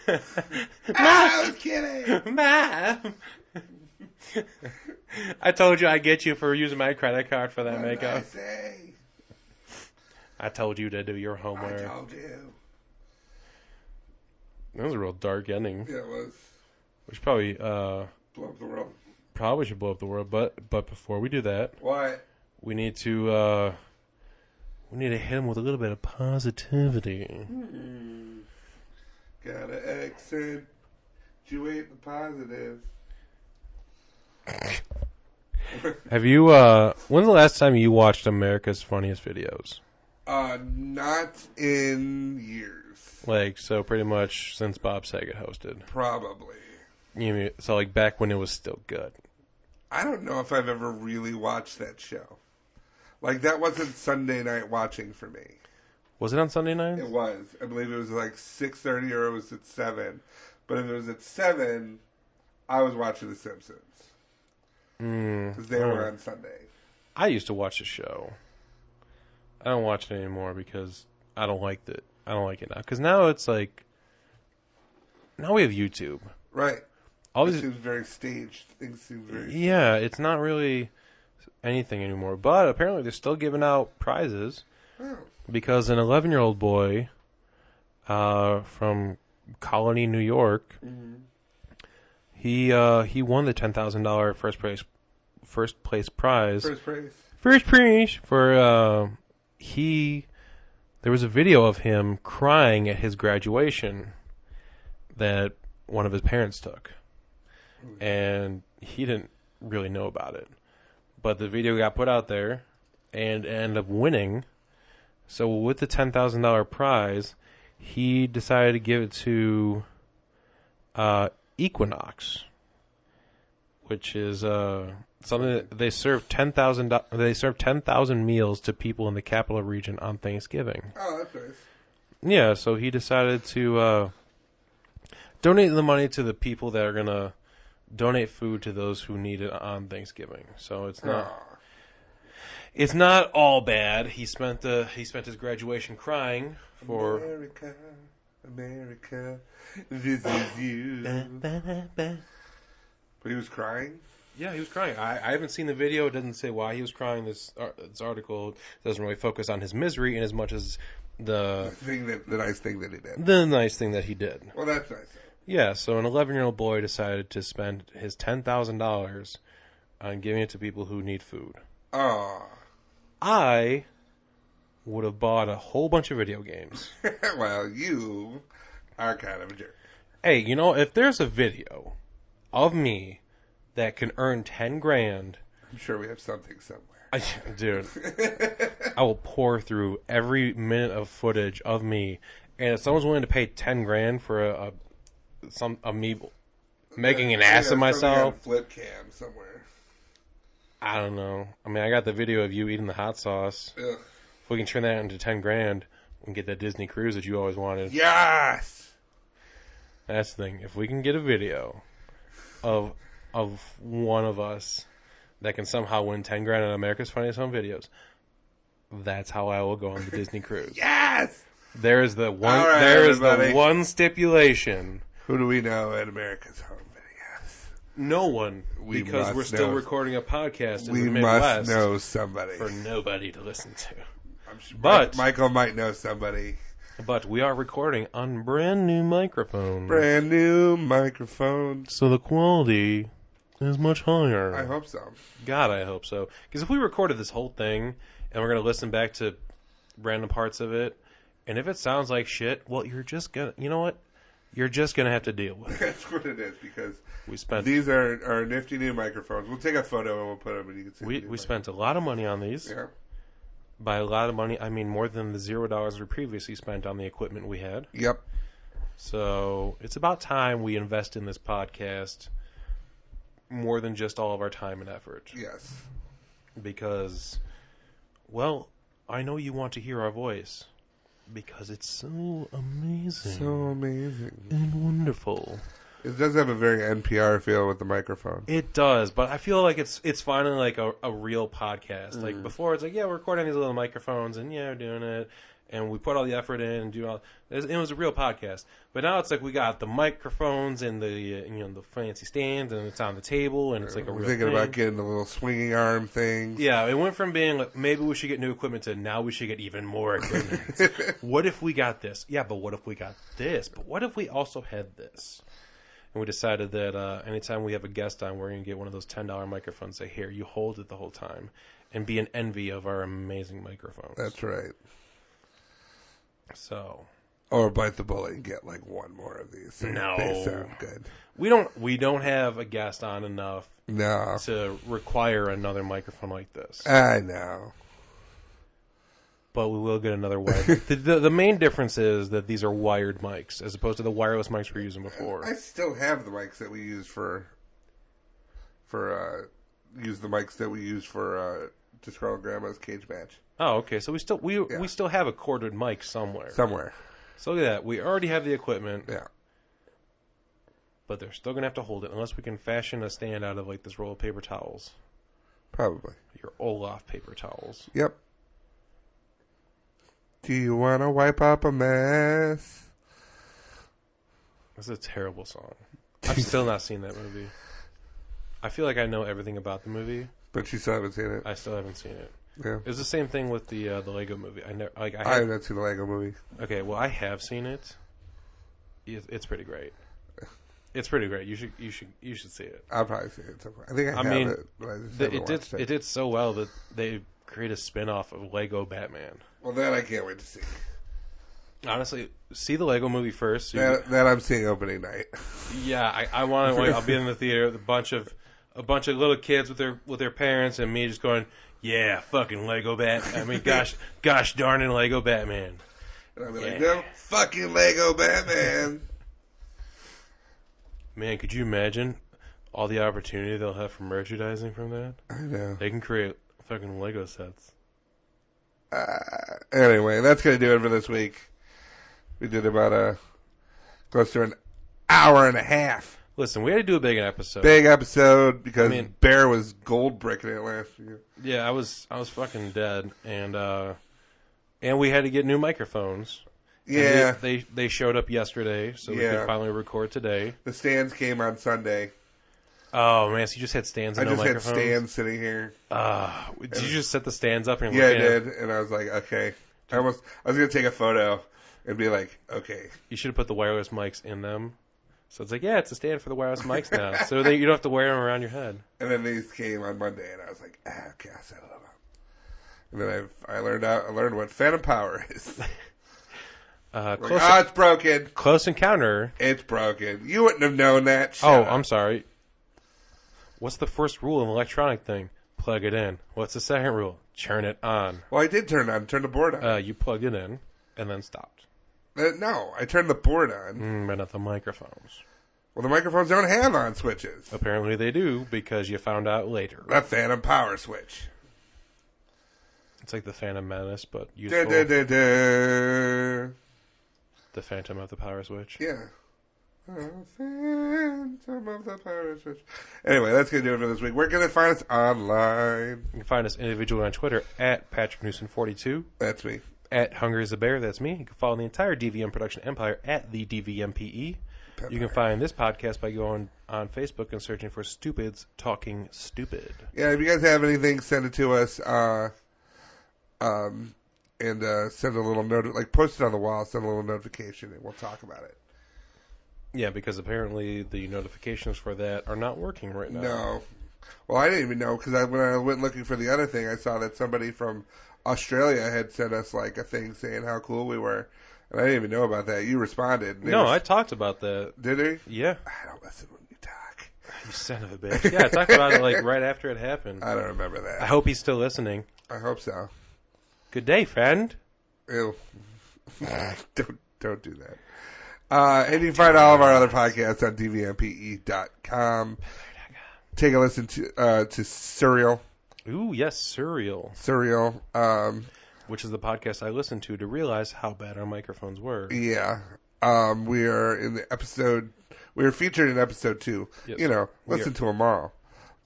I was kidding. Mom! I told you I'd get you for using my credit card for that What did I makeup. say? I told you to do your I homework. told you. That was a real dark ending. Yeah, it was. We should probably Blow up the world. should blow up the world, but before we do that, What? we need to hit him with a little bit of positivity. Gotta accentuate the positive. Have you when's the last time you watched America's Funniest Videos? Not in years. Like, so pretty much since Bob Saget hosted. Probably. You mean, so like back when it was still good. I don't know if I've ever really watched that show. Like, that wasn't Sunday night watching for me. Was it on Sunday nights? It was. I believe it was like 6:30 or it was at 7. But if it was at 7, I was watching The Simpsons. Because they were on Sunday. I used to watch the show. I don't watch it anymore because I don't like it. I don't like it now. Because now it's like, now we have YouTube. Right. All It these, seems very staged. Things seem very... yeah, it's not really anything anymore. But apparently they're still giving out prizes Oh. because an 11-year-old boy from Colony, New York, he won the $10,000 first place prize. First praise. First prize for there was a video of him crying at his graduation that one of his parents took. And he didn't really know about it. But the video got put out there and ended up winning. So with the $10,000 prize, he decided to give it to Equinox, which is something that they serve 10,000 meals to people in the capital region on Thanksgiving. Oh, that's nice. Yeah, so he decided to donate the money to the people that are gonna donate food to those who need it on Thanksgiving. So it's not all bad. He spent his graduation crying for America, this is you. But he was crying? Yeah, he was crying. I haven't seen the video. It doesn't say why he was crying. This article doesn't really focus on his misery in as much as the The nice thing that he did. the nice thing that he did. Well, that's nice. Yeah, so an 11-year-old boy decided to spend his $10,000 on giving it to people who need food. Oh. I would have bought a whole bunch of video games. Well, you are kind of a jerk. Hey, you know, if there's a video of me that can earn 10 grand, I'm sure we have something somewhere. dude, I will pour through every minute of footage of me. And if someone's willing to pay 10 grand for me making an ass of myself, Flip cam somewhere. I don't know. I mean, I got the video of you eating the hot sauce. Ugh. If we can turn that into 10 grand, we can get that Disney cruise that you always wanted. Yes. That's the thing. If we can get a video of one of us that can somehow win 10 grand on America's Funniest Home Videos, that's how I will go on the Disney cruise. Yes. There is the one. All right, there is everybody. the one stipulation. Who do we know at America's Home Videos? No one, We because must we're still know. recording a podcast in We the must Midwest know somebody. for nobody to listen to. I'm sure But- Michael might know somebody. But we are recording on brand new microphones, Brand new microphones. so the quality is much higher. I hope so. God, I hope so. Because if we recorded this whole thing and we're going to listen back to random parts of it, and if it sounds like shit, well, you're just going to, you know what? You're just going to have to deal with it. That's what it is, because We spent these are nifty new microphones. We'll take a photo and we'll put them and you can see. we spent a lot of money on these. Yeah. By a lot of money, I mean more than the $0 we previously spent on the equipment we had. Yep. So it's about time we invest in this podcast more than just all of our time and effort. Yes. Because, well, I know you want to hear our voice. Because it's so amazing. So amazing. and wonderful. It does have a very NPR feel with the microphone. It does, but I feel like it's finally like a real podcast. Like before, it's like, yeah, we're recording these little microphones, and yeah, we're doing it, and we put all the effort in and do all. It was a real podcast, but now it's like we got the microphones and the the fancy stands, and it's on the table, and it's like a We're real thinking thing. about getting the little swinging arm things. Yeah, it went from being like maybe we should get new equipment to now we should get even more equipment. What if we got this? Yeah, but what if we got this? But what if we also had this? And we decided that anytime we have a guest on, we're going to get one of those $10 microphones. Say, here, you hold it the whole time. And be an envy of our amazing microphones. That's right. So. Or bite the bullet and get like one more of these. So No. They sound good. We don't have a guest on enough No. to require another microphone like this. I know. But we will get another wired. The main difference is that these are wired mics as opposed to the wireless mics we were using before. I still have the mics that we use for Disgruntled Grandma's cage match. Oh, okay. So we still have a corded mic somewhere. Somewhere. So look at that. We already have the equipment, Yeah. but they're still gonna have to hold it unless we can fashion a stand out of like this roll of paper towels. Probably. Your Olaf paper towels. Yep. Do you want to wipe up a mess? This is a terrible song. I've still not seen that movie. I feel like I know everything about the movie. But you still haven't seen it. I still haven't seen it. Yeah. It was the same thing with the Lego movie. I I have not seen the Lego movie. Okay, well, I have seen it. It's pretty great. It's pretty great. You should see it. I'll probably see it somewhere. I think I have mean, it, but I just haven't watched it did so well that they create a spin-off of Lego Batman. Well, that I can't wait to see. Honestly, see the Lego movie first. So That I'm seeing opening night. yeah, I want to. I'll be in the theater with a bunch of little kids with their parents, and me just going, yeah, fucking Lego Batman. I mean, gosh darn it, Lego Batman. And I'll be Yeah. like, no, fucking Lego Batman. Man, could you imagine all the opportunity they'll have for merchandising from that? I know. They can create fucking Lego sets. Anyway, that's going to do it for this week. We did about close to an hour and a half. Listen, we had to do a big episode. Big episode because I mean- Bear was gold bricking it last year. Yeah, I was fucking dead, and we had to get new microphones. And Yeah. they showed up yesterday, so we Yeah. could finally record today. The stands came on Sunday. Oh man, so you just had stands I and no just had microphones? stands sitting here. Did you just set the stands up and Yeah, I looking at did. And I was like, okay. I was going to take a photo and be like, okay. You should have put the wireless mics in them So it's like, yeah, it's a stand for the wireless mics now. So then you don't have to wear them around your head. And then these came on Monday, and I was like, okay, I'll set it up. And then I learned what phantom power is. It's broken. Close encounter. It's broken. You wouldn't have known that. Shut up. I'm sorry. What's the first rule of an electronic thing? Plug it in. What's the second rule? Turn it on. Well, I did turn the board on. You plugged it in and then stopped. No, I turned the board on. But not the microphones. Well, the microphones don't have on switches. Apparently they do, because you found out later. The phantom power switch. It's like the Phantom Menace, but useful. The Phantom of the Power Switch. Yeah. Phantom of the Power Switch. Anyway, that's going to do it for this week. Where can they find us online? You can find us individually on Twitter at PatrickNewson42. That's me. At Hunger is a Bear, that's me. You can follow the entire DVM production empire at the DVMPE. You can find this podcast by going on Facebook and searching for Stupids Talking Stupid. Yeah, if you guys have anything, send it to us. And send a little note, like post it on the wall, send a little notification, and we'll talk about it. Yeah, because apparently the notifications for that are not working right now. No. Well, I didn't even know, because when I went looking for the other thing, I saw that somebody from Australia had sent us like a thing saying how cool we were. And I didn't even know about that. You responded. No, I talked about that. Did he? Yeah. I don't listen when you talk. You son of a bitch. Yeah, I talked about it like right after it happened. I don't remember that. I hope he's still listening. I hope so. Good day, friend. Ew. Don't do that. And you can find all of our other podcasts on dvmpe.com. Take a listen to Serial. Ooh, yes, Serial. Serial. Which is the podcast I listened to realize how bad our microphones were. Yeah. We are in the episode. We were featured in episode 2. Yes, you know, listen to them all.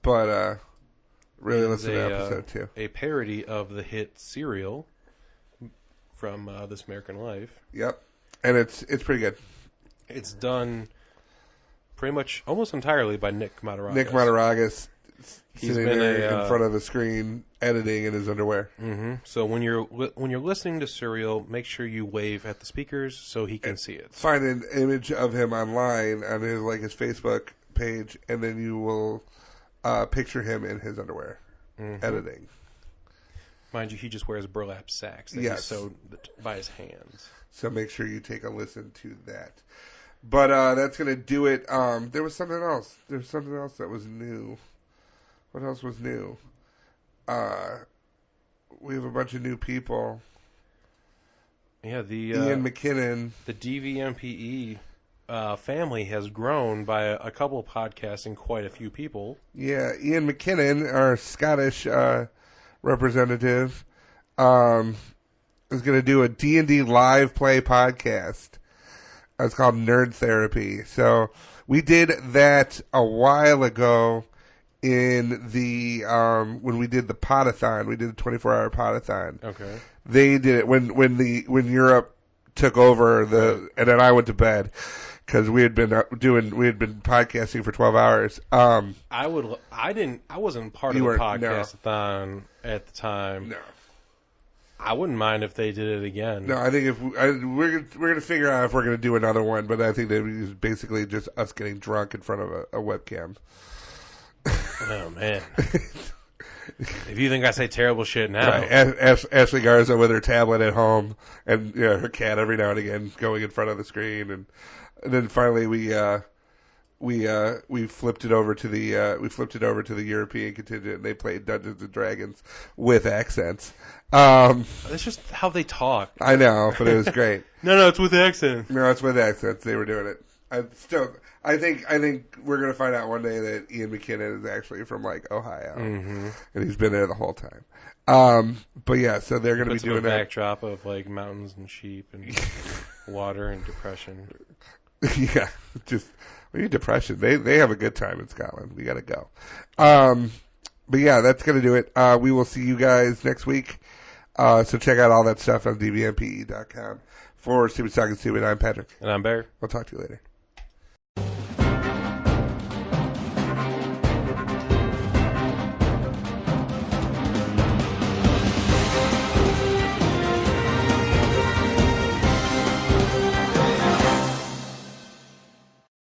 But really listen to episode 2. A parody of the hit Serial from This American Life. Yep. And it's pretty good. It's done pretty much almost entirely by Nick Mataragas. Nick Mataragas He's sitting been there in front of the screen editing in his underwear. Mm-hmm. So when you're listening to Serial, make sure you wave at the speakers so he can see it. Find an image of him online on his Facebook page, and then you will picture him in his underwear editing. Mind you, he just wears burlap sacks that he sewed by his hands. So make sure you take a listen to that. But that's going to do it. There was something else. There's something else that was new. What else was new? We have a bunch of new people. Yeah, the Ian McKinnon. The DVMPE family has grown by a couple of podcasts and quite a few people. Yeah, Ian McKinnon, our Scottish representative, is going to do a D&D live play podcast. It's called Nerd Therapy. So we did that a while ago in the when we did the podathon. We did the 24-hour podathon. Okay. They did it when Europe took over and then I went to bed because we had been podcasting for 12 hours. I wasn't part of the podcastathon at the time. No. I wouldn't mind if they did it again. No, I think we're going to figure out if we're going to do another one, but I think that it's basically just us getting drunk in front of a webcam. Oh, man. If you think I say terrible shit now. Right. Ashley Garza with her tablet at home and her cat every now and again going in front of the screen. And then finally we flipped it over to the European contingent and they played Dungeons and Dragons with accents. That's just how they talk. I know, but it was great. No, it's with accents. No, it's with accents. They were doing it. I think we're gonna find out one day that Ian McKinnon is actually from Ohio, and he's been there the whole time. But yeah, so they're gonna be doing a backdrop of mountains and sheep and water and depression. Yeah, depression. They have a good time in Scotland. We gotta go. But yeah, that's gonna do it. We will see you guys next week. So check out all that stuff on dvmpe.com. For Stupid Talking Stupid, I'm Patrick. And I'm Bear. We'll talk to you later.